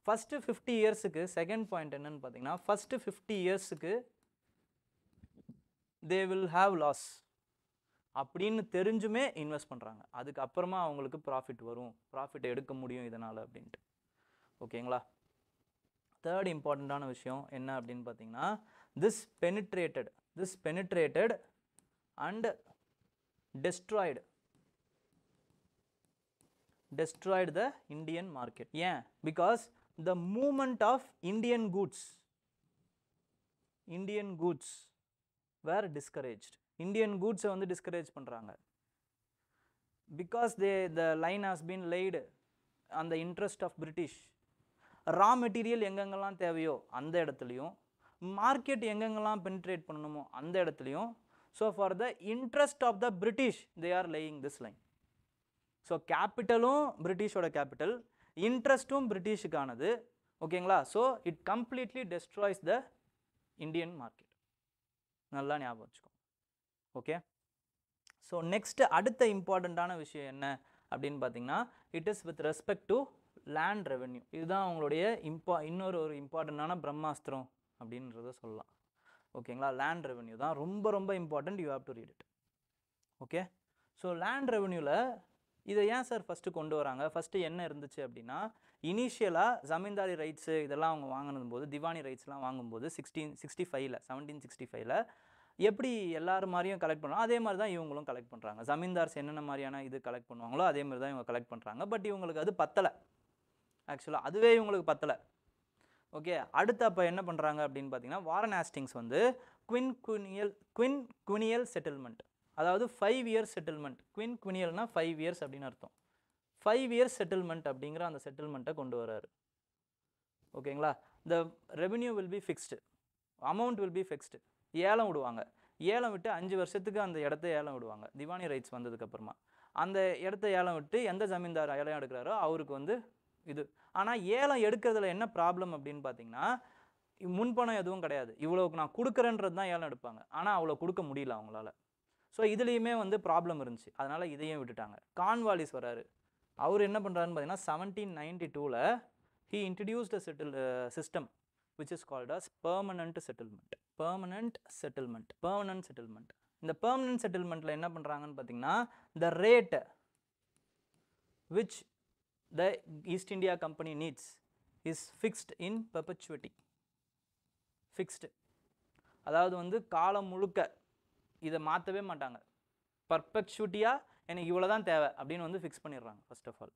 S1: ஃபஸ்ட்டு 50 இயர்ஸுக்கு, செகண்ட் பாயிண்ட் என்னன்னு பார்த்தீங்கன்னா, ஃபஸ்ட்டு 50 இயர்ஸுக்கு தே வில் ஹாவ் லாஸ் அப்படின்னு தெரிஞ்சுமே இன்வெஸ்ட் பண்ணுறாங்க. அதுக்கப்புறமா அவங்களுக்கு ப்ராஃபிட் வரும், ப்ராஃபிட் எடுக்க முடியும் இதனால் அப்படின்ட்டு. ஓகேங்களா, தேர்ட் இம்பார்ட்டண்ட்டான விஷயம் என்ன அப்படின்னு பார்த்தீங்கன்னா, this penetrated and destroyed the Indian market. ஏன்? because the movement of Indian goods were discouraged. Indian goods வந்து discourage பண்ணுறாங்க. because the line has been laid on the interest of British. raw material எங்கெங்கெல்லாம் தேவையோ அந்த இடத்துலையும், market எங்கெங்கெல்லாம் penetrate பண்ணணுமோ அந்த இடத்துலையும், so for the interest of the British they are laying this line. so capitalum Britishோட capital, இன்ட்ரெஸ்ட்டும் பிரிட்டிஷுக்கானது. ஓகேங்களா, so it completely destroys the Indian market. நல்லா ஞாபகம் வச்சுக்கோ. ஓகே, ஸோ நெக்ஸ்ட் அடுத்த இம்பார்ட்டண்ட்டான விஷயம் என்ன அப்படின்னு பார்த்தீங்கன்னா, it is with respect to land revenue. இதுதான் அவங்களுடைய இன்னொரு இம்பார்ட்டண்ட்டான பிரம்மாஸ்திரம் அப்படின்றத சொல்லலாம். ஓகேங்களா, லேண்ட் ரெவென்யூ தான் ரொம்ப important. You have to read it. Okay, so land ரெவென்யூவில் இதை ஏன் சார் ஃபஸ்ட்டு கொண்டு வராங்க? ஃபஸ்ட்டு என்ன இருந்துச்சு அப்படின்னா, இனிஷியலாக ஜமீன்தாரி ரைட்ஸு இதெல்லாம் அவங்க வாங்கினது போது, திவானி ரைட்ஸ்லாம் வாங்கும்போது 1765 எப்படி எல்லாரும் மாதிரியும் கலெக்ட் பண்ணுவாங்க, அதே மாதிரி தான் இவங்களும் கலெக்ட் பண்ணுறாங்க. ஜமீன்தார்ஸ் என்னென்ன மாதிரியான இது கலெக்ட் பண்ணுவாங்களோ அதே மாதிரி தான் இவங்க கலெக்ட் பண்ணுறாங்க. பட் இவங்களுக்கு அது பத்தலை, ஆக்சுவலாக அதுவே இவங்களுக்கு பத்தலை. ஓகே, அடுத்து அப்போ என்ன பண்ணுறாங்க அப்படின்னு பார்த்தீங்கன்னா, வாரன் ஹேஸ்டிங்ஸ் வந்து குவினியல் செட்டில்மெண்ட், அதாவது 5 இயர்ஸ் செட்டில்மெண்ட். குவினியல்னா 5 இயர்ஸ் அப்படின்னு அர்த்தம். 5 இயர்ஸ் செட்டில்மெண்ட் அப்படிங்கிற அந்த செட்டில்மெண்ட்டை கொண்டு வராரு. ஓகேங்களா, த revenue will be fixed, amount will be fixed. ஏலம் விடுவாங்க, ஏலம் விட்டு 5 வருஷத்துக்கு அந்த இடத்த ஏலம் விடுவாங்க. திவானி ரைட்ஸ் வந்ததுக்கப்புறமா அந்த இடத்த ஏலம் விட்டு எந்த ஜமீன்தார் ஏலம் எடுக்கிறாரோ அவருக்கு வந்து இது. ஆனால் ஏலம் எடுக்கிறதுல என்ன ப்ராப்ளம் அப்படின்னு பார்த்தீங்கன்னா, முன்பணம் எதுவும் கிடையாது. இவ்வளோக்கு நான் கொடுக்குறேன்றது தான் ஏலம் எடுப்பாங்க, ஆனால் அவ்வளோ கொடுக்க முடியல அவங்களால. ஸோ இதுலேயுமே வந்து ப்ராப்ளம் இருந்துச்சு, அதனால் இதையும் விட்டுட்டாங்க. கான்வாலிஸ் வராரு, அவர் என்ன பண்ணுறாருன்னு பார்த்தீங்கன்னா 1792 he introduced a system which is called as permanent settlement. இந்த permanent settlementல என்ன பண்ணுறாங்கன்னு பார்த்தீங்கன்னா, the rate which the East India Company needs is fixed in perpetuity. fixed, அதாவது வந்து காலம் முழுக்க இதை மாற்றவே மாட்டாங்க. பர்பெக்சுட்டியாக எனக்கு இவ்வளோ தான் தேவை அப்படின்னு வந்து ஃபிக்ஸ் பண்ணிடுறாங்க first of all.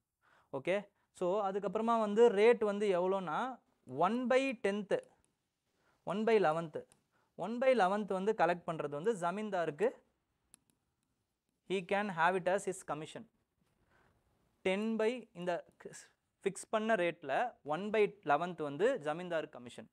S1: Okay, so அதுக்கப்புறமா வந்து ரேட் வந்து எவ்வளோன்னா 1/10, 1/11 வந்து கலெக்ட் பண்ணுறது வந்து ஜமீன்தாருக்கு he can have it as his commission. 10 இந்த ஃபிக்ஸ் பண்ண ரேட்டில் 1/11 வந்து ஜமீன்தார் கமிஷன்,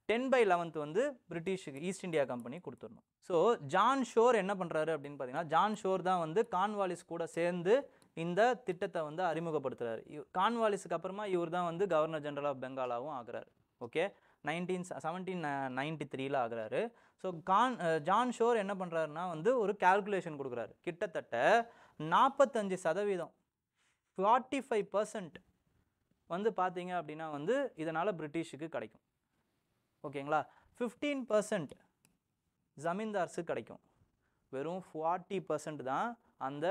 S1: 10/11 வந்து பிரிட்டிஷுக்கு ஈஸ்ட் இந்தியா கம்பெனி கொடுத்துடணும். ஸோ ஜான் ஷோர் என்ன பண்ணுறாரு அப்படின்னு பார்த்தீங்கன்னா, ஜான் ஷோர் தான் வந்து கான்வாலிஸ் கூட சேர்ந்து இந்த திட்டத்தை வந்து அறிமுகப்படுத்துறாரு. கார்ன்வாலிஸுக்கு அப்புறமா இவர் தான் வந்து கவர்னர் ஜெனரல் ஆஃப் பெங்காலாவும் ஆகுறாரு. ஓகே, 1793 ஆகுறாரு. ஸோ ஜான் ஷோர் என்ன பண்ணுறாருன்னா வந்து ஒரு கால்குலேஷன் கொடுக்குறாரு. கிட்டத்தட்ட 45%, 45% வந்து பார்த்தீங்க அப்படின்னா வந்து இதனால் பிரிட்டிஷுக்கு கிடைக்கும். ஓகேங்களா, 15% ஜமீன்தார்ஸுக்கு கிடைக்கும். வெறும் 40% தான் அந்த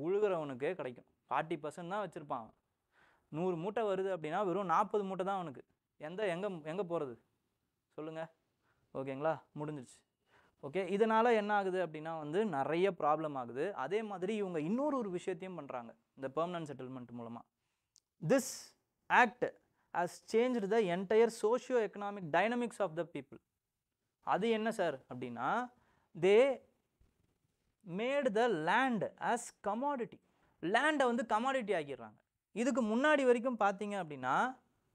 S1: உழுகிறவனுக்கே கிடைக்கும். 40% தான் வச்சுருப்பான். 100 மூட்டை வருது அப்படின்னா வெறும் 40 மூட்டை தான் அவனுக்கு. எங்கே போகிறது சொல்லுங்கள்? ஓகேங்களா, முடிஞ்சிருச்சு. ஓகே, இதனால் என்ன ஆகுது அப்படின்னா வந்து நிறைய ப்ராப்ளம் ஆகுது. அதே மாதிரி இவங்க இன்னொரு விஷயத்தையும் பண்ணுறாங்க இந்த பெர்மனன்ட் செட்டில்மெண்ட் மூலமாக. This act has changed the entire socio economic dynamics of the people. அது என்ன சார் அப்படின்னா, they made the land as commodity. லேண்டை வந்து கமாடிட்டி ஆக்கிடுறாங்க. இதுக்கு முன்னாடி வரைக்கும் பார்த்தீங்க அப்படின்னா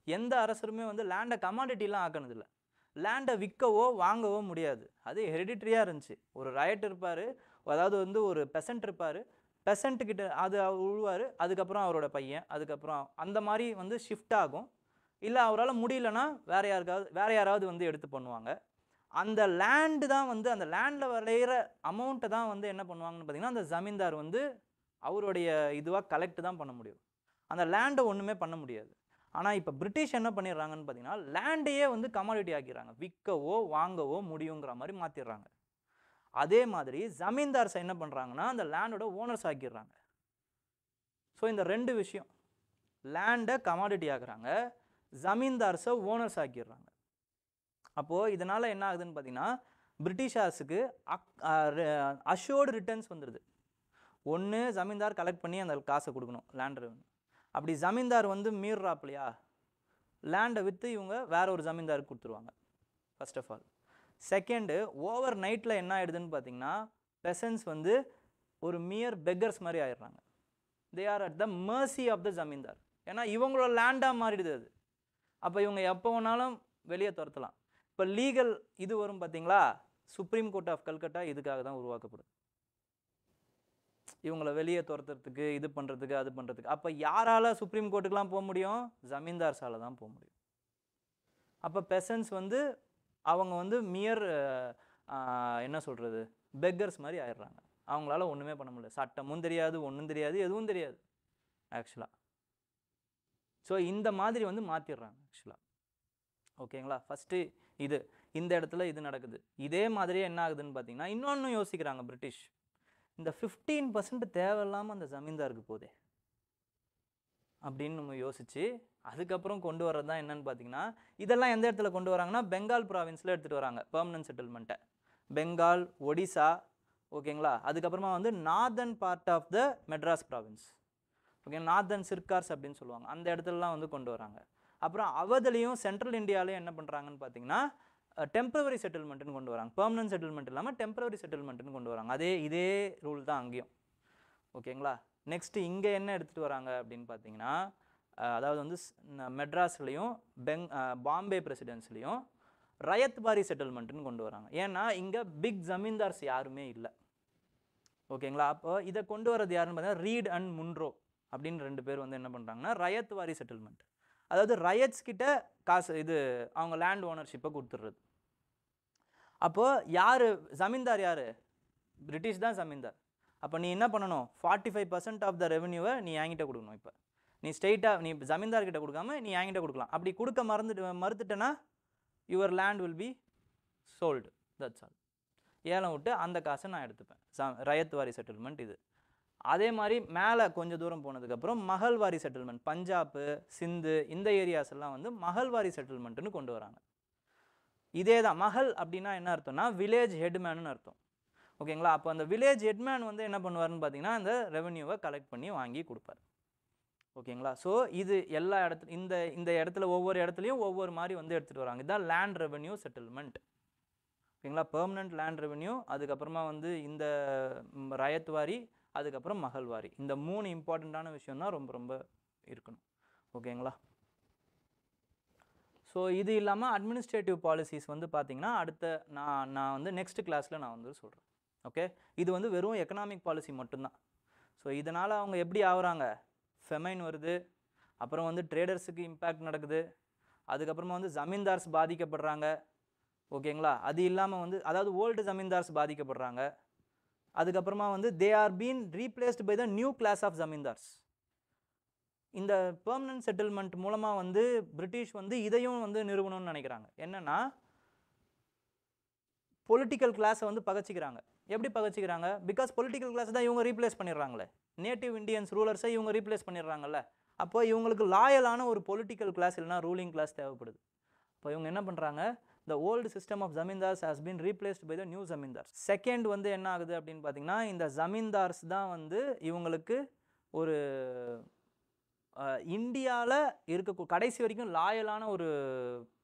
S1: எந்த அரசருமே வந்து லேண்டை கமாடிட்டிலாம் ஆக்கினதில்லை. லேண்டை விற்கவோ வாங்கவோ முடியாது. அது ஹெரிடிட்ரியாக இருந்துச்சு. ஒரு ராயட் இருப்பார், அதாவது வந்து ஒரு பெசன்ட் இருப்பார், பெசண்ட்டுக்கிட்ட அது உழுவார், அதுக்கப்புறம் அவரோட பையன், அதுக்கப்புறம் அந்த மாதிரி வந்து ஷிஃப்ட் ஆகும். இல்லை அவரால் முடியலன்னா வேற யாராவது வந்து எடுத்து பண்ணுவாங்க. அந்த லேண்டு தான் வந்து அந்த லேண்டில் விளையிற அமௌண்ட்டை தான் வந்து என்ன பண்ணுவாங்கன்னு பார்த்தீங்கன்னா அந்த ஜமீன்தார் வந்து அவருடைய இதுவாக கலெக்ட் தான் பண்ண முடியும். அந்த லேண்டை ஒன்றுமே பண்ண முடியாது. ஆனால் இப்போ பிரிட்டிஷ் என்ன பண்ணிடுறாங்கன்னு பார்த்தீங்கன்னா லேண்டையே வந்து கமாடிட்டி ஆக்கிடுறாங்க. விற்கவோ வாங்கவோ முடியுங்கிற மாதிரி மாற்றிடுறாங்க. அதே மாதிரி ஜமீன்தார்ஸ் என்ன பண்ணுறாங்கன்னா அந்த லேண்டோட ஓனர்ஸ் ஆக்கிடுறாங்க. ஸோ இந்த ரெண்டு விஷயம், லேண்டை கமாடிட்டி ஆக்குறாங்க, ஜமீன்தார்ஸை ஓனர்ஸ் ஆக்கிடுறாங்க. அப்போது இதனால் என்ன ஆகுதுன்னு பார்த்தீங்கன்னா பிரிட்டிஷார்ஸுக்கு அஷ்யோர்டு ரிட்டர்ன்ஸ் வந்துடுது. ஒன்று ஜமீன்தார் கலெக்ட் பண்ணி அந்த காசை கொடுக்கணும், லேண்ட் ரெவன்யூ. அப்படி ஜமீன்தார் வந்து மீறாப்லையா, லேண்டை விற்று இவங்க வேற ஒரு ஜமீன்தாருக்கு கொடுத்துருவாங்க first of all. Second, over நைட்டில் என்ன ஆகிடுதுன்னு பார்த்தீங்கன்னா பெசன்ஸ் வந்து ஒரு மியர் பெக்கர்ஸ் மாதிரி ஆயிடுறாங்க. They are at the mercy of the zamindar. ஏன்னா இவங்களோட லேண்டாக மாறிடுது அது. அப்போ இவங்க எப்போ வேணாலும் வெளியே துரத்தலாம். இப்போ லீகல் இது வரும் பார்த்தீங்களா, சுப்ரீம் கோர்ட் ஆஃப் கல்கட்டா இதுக்காக தான் உருவாக்கப்படுது. இவங்களை வெளியே துரத்துறதுக்கு, இது பண்ணுறதுக்கு, அது பண்ணுறதுக்கு. அப்போ யாரால் சுப்ரீம் கோர்ட்டுக்கெலாம் போக முடியும்? ஜமீன்தார்ஸால் தான் போக முடியும். அப்போ பெசன்ஸ் வந்து அவங்க வந்து மியர் என்ன சொல்கிறது, பெக்கர்ஸ் மாதிரி ஆயிடுறாங்க. அவங்களால ஒன்றுமே பண்ண முடியல. சட்டமும் தெரியாது, ஒன்றும் தெரியாது, எதுவும் தெரியாது ஆக்சுவலாக. ஸோ இந்த மாதிரி வந்து மாற்றிடுறாங்க ஆக்சுவலாக. ஓகேங்களா, ஃபஸ்ட்டு இது இந்த இடத்துல இது நடக்குது. இதே மாதிரியே என்ன ஆகுதுன்னு பார்த்தீங்கன்னா இன்னொன்று யோசிக்கிறாங்க பிரிட்டிஷ். இந்த 15% தேவையில்லாமல் அந்த ஜமீன்தாருக்கு போதே அப்படின்னு நம்ம யோசிச்சு அதுக்கப்புறம் கொண்டு வர்றது தான் என்னன்னு பார்த்தீங்கன்னா, இதெல்லாம் எந்த இடத்துல கொண்டு வராங்கன்னா பெங்கால் ப்ராவின்ஸில் எடுத்துகிட்டு வராங்க பெர்மனன்ட் செட்டில்மெண்ட்டை. பெங்கால், ஒடிசா, ஓகேங்களா. அதுக்கப்புறமா வந்து northern part of the Madras province, okay, northern Circars அப்படின்னு சொல்லுவாங்க, அந்த இடத்துலலாம் வந்து கொண்டு வராங்க. அப்புறம் அவதுலேயும் சென்ட்ரல் இந்தியாவிலையும் என்ன பண்ணுறாங்கன்னு பார்த்தீங்கன்னா டெம்பரவரி செட்டில்மெண்ட்டுன்னு கொண்டு வராங்க. பெர்மனன்ட் செட்டில்மெண்ட் இல்லாமல் டெம்பரவரி செட்டில்மெண்ட்டுன்னு கொண்டு வராங்க. இதே ரூல் தான் அங்கேயும். ஓகேங்களா. நெக்ஸ்ட்டு இங்கே என்ன எடுத்துகிட்டு வராங்க அப்படின்னு பார்த்தீங்கன்னா அதாவது வந்து மெட்ராஸ்லேயும் பாம்பே பிரசிடென்சிலையும் ரயத்வாரி செட்டில்மெண்ட்டுன்னு கொண்டு வராங்க. ஏன்னா இங்கே பிக் ஜமீன்தார்ஸ் யாருமே இல்லை. ஓகேங்களா. அப்போ இதை கொண்டு வரது யாருன்னு பார்த்தீங்கன்னா ரீட் அண்ட் முன்ரோ அப்படின்னு 2 பேர் வந்து என்ன பண்ணுறாங்கன்னா ரயத்வாரி செட்டில்மெண்ட், அதாவது ரயட்ஸ் கிட்ட காசு இது அவங்க லேண்ட் ஓனர்ஷிப்பை கொடுத்துட்றது. அப்போது யார் ஜமீன்தார்? யார்? பிரிட்டிஷ் தான் ஜமீன்தார். அப்போ நீ என்ன பண்ணணும், 45% ஆஃப் த ரெவன்யூவை நீ என்கிட்ட கொடுக்கணும். இப்போ நீ ஸ்ட்ரெயிட்டாக நீ ஜமீன்தார்கிட்ட கொடுக்காம நீ என்கிட்ட கொடுக்கலாம். அப்படி கொடுக்க மறுத்துட்டேன்னா your land will be sold, that's all. ஏலம் விட்டு அந்த காசை நான் எடுத்துப்பேன். ரயத்வாரி செட்டில்மெண்ட் இது. அதே மாதிரி மேலே கொஞ்சம் தூரம் போனதுக்கப்புறம் மகள்வாரி செட்டில்மெண்ட், பஞ்சாப், சிந்து இந்த ஏரியாஸ் எல்லாம் வந்து மகள்வாரி செட்டில்மெண்ட்டுன்னு கொண்டு வராங்க. இதே தான். மகள் அப்படின்னா என்ன அர்த்தம்னா வில்லேஜ் ஹெட்மேன்னு அர்த்தம். ஓகேங்களா. அப்போ அந்த வில்லேஜ் ஹெட்மேன் வந்து என்ன பண்ணுவார்னு பார்த்தீங்கன்னா அந்த ரெவன்யூவை கலெக்ட் பண்ணி வாங்கி கொடுப்பார். ஓகேங்களா. ஸோ இது எல்லா இடத்துல இந்த இடத்துல ஒவ்வொரு இடத்துலையும் ஒவ்வொரு மாதிரி வந்து எடுத்துகிட்டு வராங்க. இதுதான் லேண்ட் ரெவன்யூ செட்டில்மெண்ட். ஓகேங்களா. பெர்மனன்ட் லேண்ட் ரெவன்யூ, அதுக்கப்புறமா வந்து இந்த ரயத்வாரி, அதுக்கப்புறம் மகள்வாரி. இந்த 3 இம்பார்ட்டண்ட்டான விஷயம் தான் ரொம்ப ரொம்ப இருக்கணும். ஓகேங்களா. ஸோ இது இல்லாமல் அட்மினிஸ்ட்ரேட்டிவ் பாலிசிஸ் வந்து பார்த்தீங்கன்னா அடுத்த நான் வந்து நெக்ஸ்ட் கிளாஸில் நான் வந்து சொல்கிறேன். ஓகே. இது வந்து வெறும் எக்கனாமிக் பாலிசி மட்டும்தான். ஸோ ஸோ இதனால் அவங்க எப்படி ஆகுறாங்க, ஃபெமைன் வருது, அப்புறம் வந்து ட்ரேடர்ஸுக்கு இம்பேக்ட் நடக்குது, அதுக்கப்புறமா வந்து ஜமீன்தார்ஸ் பாதிக்கப்படுறாங்க. ஓகேங்களா, அது இல்லாமல் வந்து அதாவது ஓல்டு ஜமீன்தார்ஸ் பாதிக்கப்படுறாங்க. அதுக்கப்புறமா வந்து they are been replaced by the new class of zamindars. இந்த பெர்மனன்ட் செட்டில்மெண்ட் மூலமாக வந்து பிரிட்டிஷ் வந்து இதையும் வந்து நிறுவனம்னு நினைக்கிறாங்க. என்னன்னா பொலிட்டிக்கல் கிளாஸை வந்து பகச்சிக்கிறாங்க. எப்படி பகச்சிக்கிறாங்க? பிகாஸ் பொலிட்டிக்கல் கிளாஸ் தான் இவங்க ரீப்ளேஸ் பண்ணிடுறாங்களே, நேட்டிவ் இண்டியன்ஸ் ரூலர்ஸை இவங்க ரீப்ளேஸ் பண்ணிடுறாங்கல்ல. அப்போ இவங்களுக்கு லாயலான ஒரு பொலிட்டிக்கல் கிளாஸ் இல்லைனா ரூலிங் கிளாஸ் தேவைப்படுது. இப்போ இவங்க என்ன பண்ணுறாங்க, the old system of zamindars has been replaced by the new zamindars. Second வந்து என்ன ஆகுது அப்படின்னு பார்த்தீங்கன்னா, இந்த ஜமீன்தார்ஸ் தான் வந்து இவங்களுக்கு ஒரு இந்தியாவில் இருக்க கடைசி வரைக்கும் லாயலான ஒரு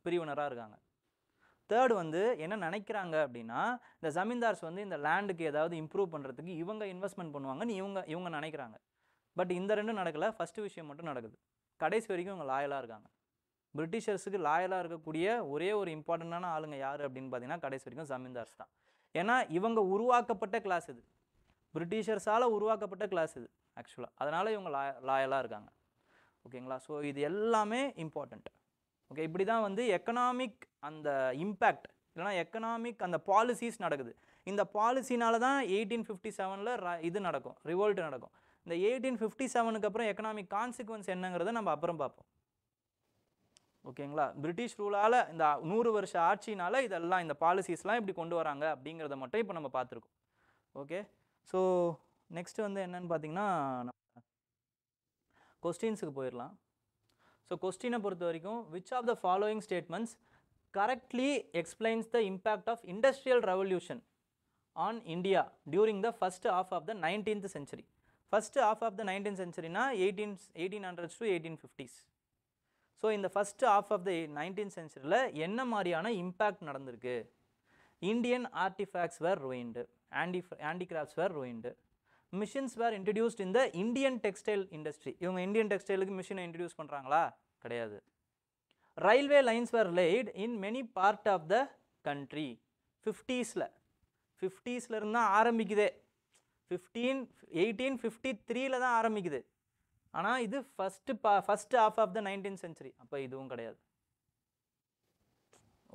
S1: பிரிவினராக இருக்காங்க. தேர்ட் வந்து என்ன நினைக்கிறாங்க அப்படின்னா, இந்த ஜமீன்தார்ஸ் வந்து இந்த லேண்டுக்கு ஏதாவது இம்ப்ரூவ் பண்ணுறதுக்கு இவங்க இன்வெஸ்ட்மெண்ட் பண்ணுவாங்கன்னு இவங்க நினைக்கிறாங்க. பட் இந்த ரெண்டும் நடக்கலை, ஃபஸ்ட்டு விஷயம் மட்டும் நடக்குது. கடைசி வரைக்கும் இவங்க லாயலாக இருக்காங்க. பிரிட்டிஷர்ஸுக்கு லாயலாக இருக்கக்கூடிய ஒரே ஒரு இம்பார்ட்டண்டான ஆளுங்க யார் அப்படின்னு பார்த்தீங்கன்னா கடைசி வரைக்கும் ஜமீன்தார்ஸ் தான். ஏன்னா இவங்க உருவாக்கப்பட்ட கிளாஸ் இது, பிரிட்டிஷர்ஸால் உருவாக்கப்பட்ட கிளாஸ் இது ஆக்சுவலாக. அதனால் இவங்க லாயலாக இருக்காங்க. ஓகேங்களா, ஸோ இது எல்லாமே இம்பார்ட்டண்ட். ஓகே, இப்படி தான் வந்து எக்கனாமிக் அந்த இம்பேக்ட் இல்லைனா எக்கனாமிக் அந்த பாலிசிஸ் நடக்குது. இந்த பாலிசினால தான் 1857 இது நடக்கும், ரிவோல்ட் நடக்கும். இந்த 1857 அப்புறம் எக்கனாமிக் கான்சிக்வன்ஸ் என்னங்கிறத நம்ம அப்புறம் பார்ப்போம். ஓகேங்களா, பிரிட்டிஷ் ரூலால் இந்த 100 வருஷ ஆட்சினால இதெல்லாம் இந்த பாலிசிஸ்லாம் இப்படி கொண்டு வராங்க அப்படிங்கிறத மட்டும் இப்போ நம்ம பார்த்துருக்கோம். ஓகே, ஸோ நெக்ஸ்ட் வந்து என்னன்னு பார்த்தீங்கன்னா கொஸ்டின்ஸுக்கு போயிடலாம். ஸோ கொஸ்டினை பொறுத்த வரைக்கும், which of the following statements correctly explains the impact of industrial revolution on India during the first half of the 19th century. First half of the 19th centuryனா 1800s to 1850s. So இந்த first of of the 19th centuryல என்ன மாதிரியான impact நடந்திருக்கு? Indian artefacts were ruined, handicrafts were ruined, machines were introduced in the Indian textile industry. இவங்க Indian டெக்ஸ்டைலுக்கு மிஷினை introduce பண்ணுறாங்களா? கிடையாது. Railway lines were laid in many part of the country. 50s இருந்து தான் ஆரம்பிக்குதே, 1853 தான் ஆரம்பிக்குது. ஆனால் இது first of of the 19th century. அப்போ இதுவும் கிடையாது.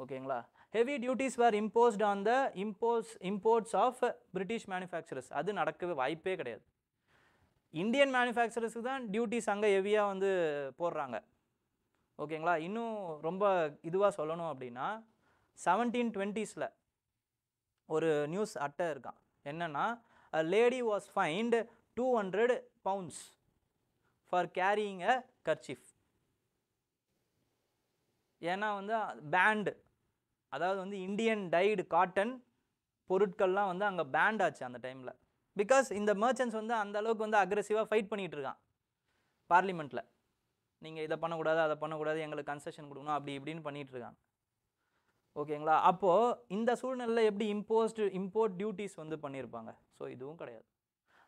S1: ஓகேங்களா, heavy duties were imposed on the imports of British manufacturers. அது நடக்கவே வாய்ப்பே கிடையாது. இந்தியன் மேனுஃபேக்சரர்ஸுக்கு தான் டியூட்டிஸ் அங்கே ஹெவியாக வந்து போடுறாங்க. ஓகேங்களா, இன்னும் ரொம்ப இதுவாக சொல்லணும் அப்படின்னா 1720s ஒரு நியூஸ் அட்டை இருக்கான். என்னன்னா, a lady was fined 200 pounds for carrying a kerchief. ஏன்னா வந்து பேண்ட், அதாவது வந்து இந்தியன் டைடு காட்டன் பொருட்கள்லாம் வந்து அங்கே பேண்ட் ஆச்சு அந்த டைமில். பிகாஸ் இந்த மர்ச்சன்ட்ஸ் வந்து அந்த அளவுக்கு வந்து அக்ரெசிவாக ஃபைட் பண்ணிகிட்டு இருக்கான் பார்லிமெண்ட்டில். நீங்கள் இதை பண்ணக்கூடாது, அதை பண்ணக்கூடாது, எங்களுக்கு கன்செஷன் கொடுக்கணும், அப்படி இப்படின்னு பண்ணிகிட்டு இருக்காங்க. ஓகேங்களா, அப்போது இந்த சூழ்நிலையில் எப்படி இம்போர்ட் டியூட்டிஸ் வந்து பண்ணியிருப்பாங்க? ஸோ இதுவும் கிடையாது.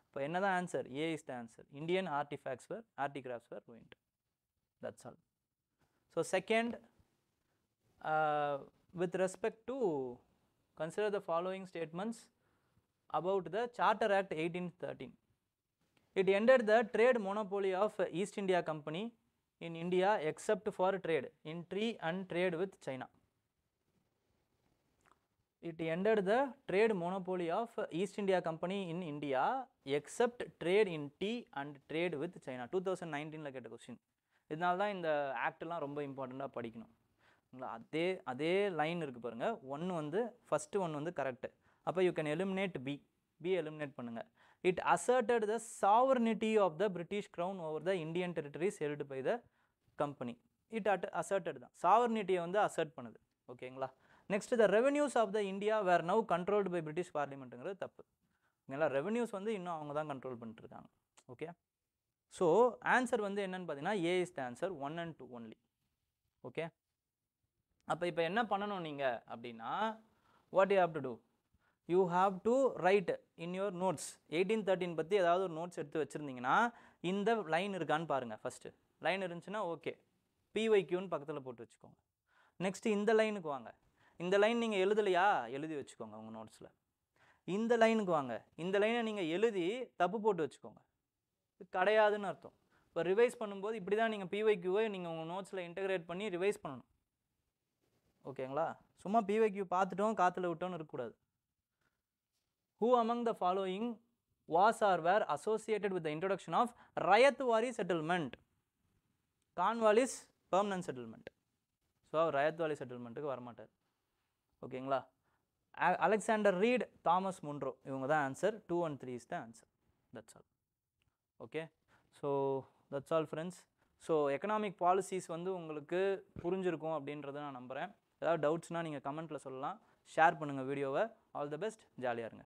S1: இப்போ என்ன தான் answer? A is the answer. Indian artefacts were handicrafts were ruined. That's all. So second, with respect to consider the following statements about the Charter Act 1813. It ended the trade monopoly of East India Company in India except for trade in tea and trade with China. It ended the trade monopoly of East India Company in India except trade in tea and trade with China. 2019 கேட்ட question. இதனால தான் இந்த ஆக்ட்லாம் ரொம்ப இம்பார்ட்டண்ட்டாக படிக்கணும். அதே line இருக்குது பாருங்கள். ஃபஸ்ட்டு ஒன்று வந்து கரெக்டு. அப்போ you can eliminate B eliminate பண்ணுங்கள். It asserted the sovereignty of the British crown over the Indian territories held by the company. It asserted தான், சாவர்னிட்டியை வந்து அசர்ட் பண்ணுது. ஓகேங்களா, next, the revenues of the India were now controlled by British பார்லிமெண்ட்டுங்கிறது தப்பு. ஓகேங்களா, revenues வந்து இன்னும் அவங்க தான் கண்ட்ரோல் பண்ணிட்டுருக்காங்க. ஓகே, ஸோ ஆன்சர் வந்து என்னன்னு பார்த்தீங்கன்னா A is the answer, 1 and 2 only. Okay, அப்போ இப்போ என்ன பண்ணணும் நீங்கள் அப்படின்னா, what you have to do, you have to write in your notes 1813 பற்றி ஏதாவது ஒரு நோட்ஸ் எடுத்து வச்சுருந்தீங்கன்னா இந்த லைன் இருக்கான்னு பாருங்கள். ஃபஸ்ட்டு லைன் இருந்துச்சுன்னா ஓகே, பிஒய்க்யூன்னு பக்கத்தில் போட்டு வச்சுக்கோங்க. நெக்ஸ்ட்டு இந்த லைனுக்கு வாங்க. இந்த லைன் நீங்கள் எழுதலையா, எழுதி வச்சுக்கோங்க உங்கள் நோட்ஸில். இந்த லைனுக்கு வாங்க. இந்த லைனை நீங்கள் எழுதி தப்பு போட்டு வச்சுக்கோங்க. கிடையாதுன்னு அர்த்தம். இப்போ ரிவைஸ் பண்ணும்போது இப்படி தான் நீங்கள் பிஒய்க்யூவை நீங்கள் உங்கள் நோட்ஸில் இன்டகிரேட் பண்ணி ரிவைஸ் பண்ணணும். ஓகேங்களா? சும்மா பிஒய்க்யூ பார்த்துட்டோம் காற்றுல விட்டோன்னு இருக்கக்கூடாது. Who among the following was or were associated with the introduction of Rayatwari settlement? Cornwallis permanent settlement. So Ryotwari செட்டில்மெண்ட்டுக்கு வரமாட்டார். ஓகேங்களா? அலெக்சாண்டர் ரீட், தாமஸ் முன்ரோ, இவங்க தான் ஆன்சர். 2 and 3 is the answer. That's all. Okay, so that's all friends. So economic policies வந்து உங்களுக்கு புரிஞ்சிருக்கும் அப்படின்றத நான் நம்புகிறேன். ஏதாவது டவுட்ஸ்னால் நீங்கள் கமெண்ட்டில் சொல்லலாம். ஷேர் பண்ணுங்கள் வீடியோவை. All the best. ஜாலியாக இருங்க.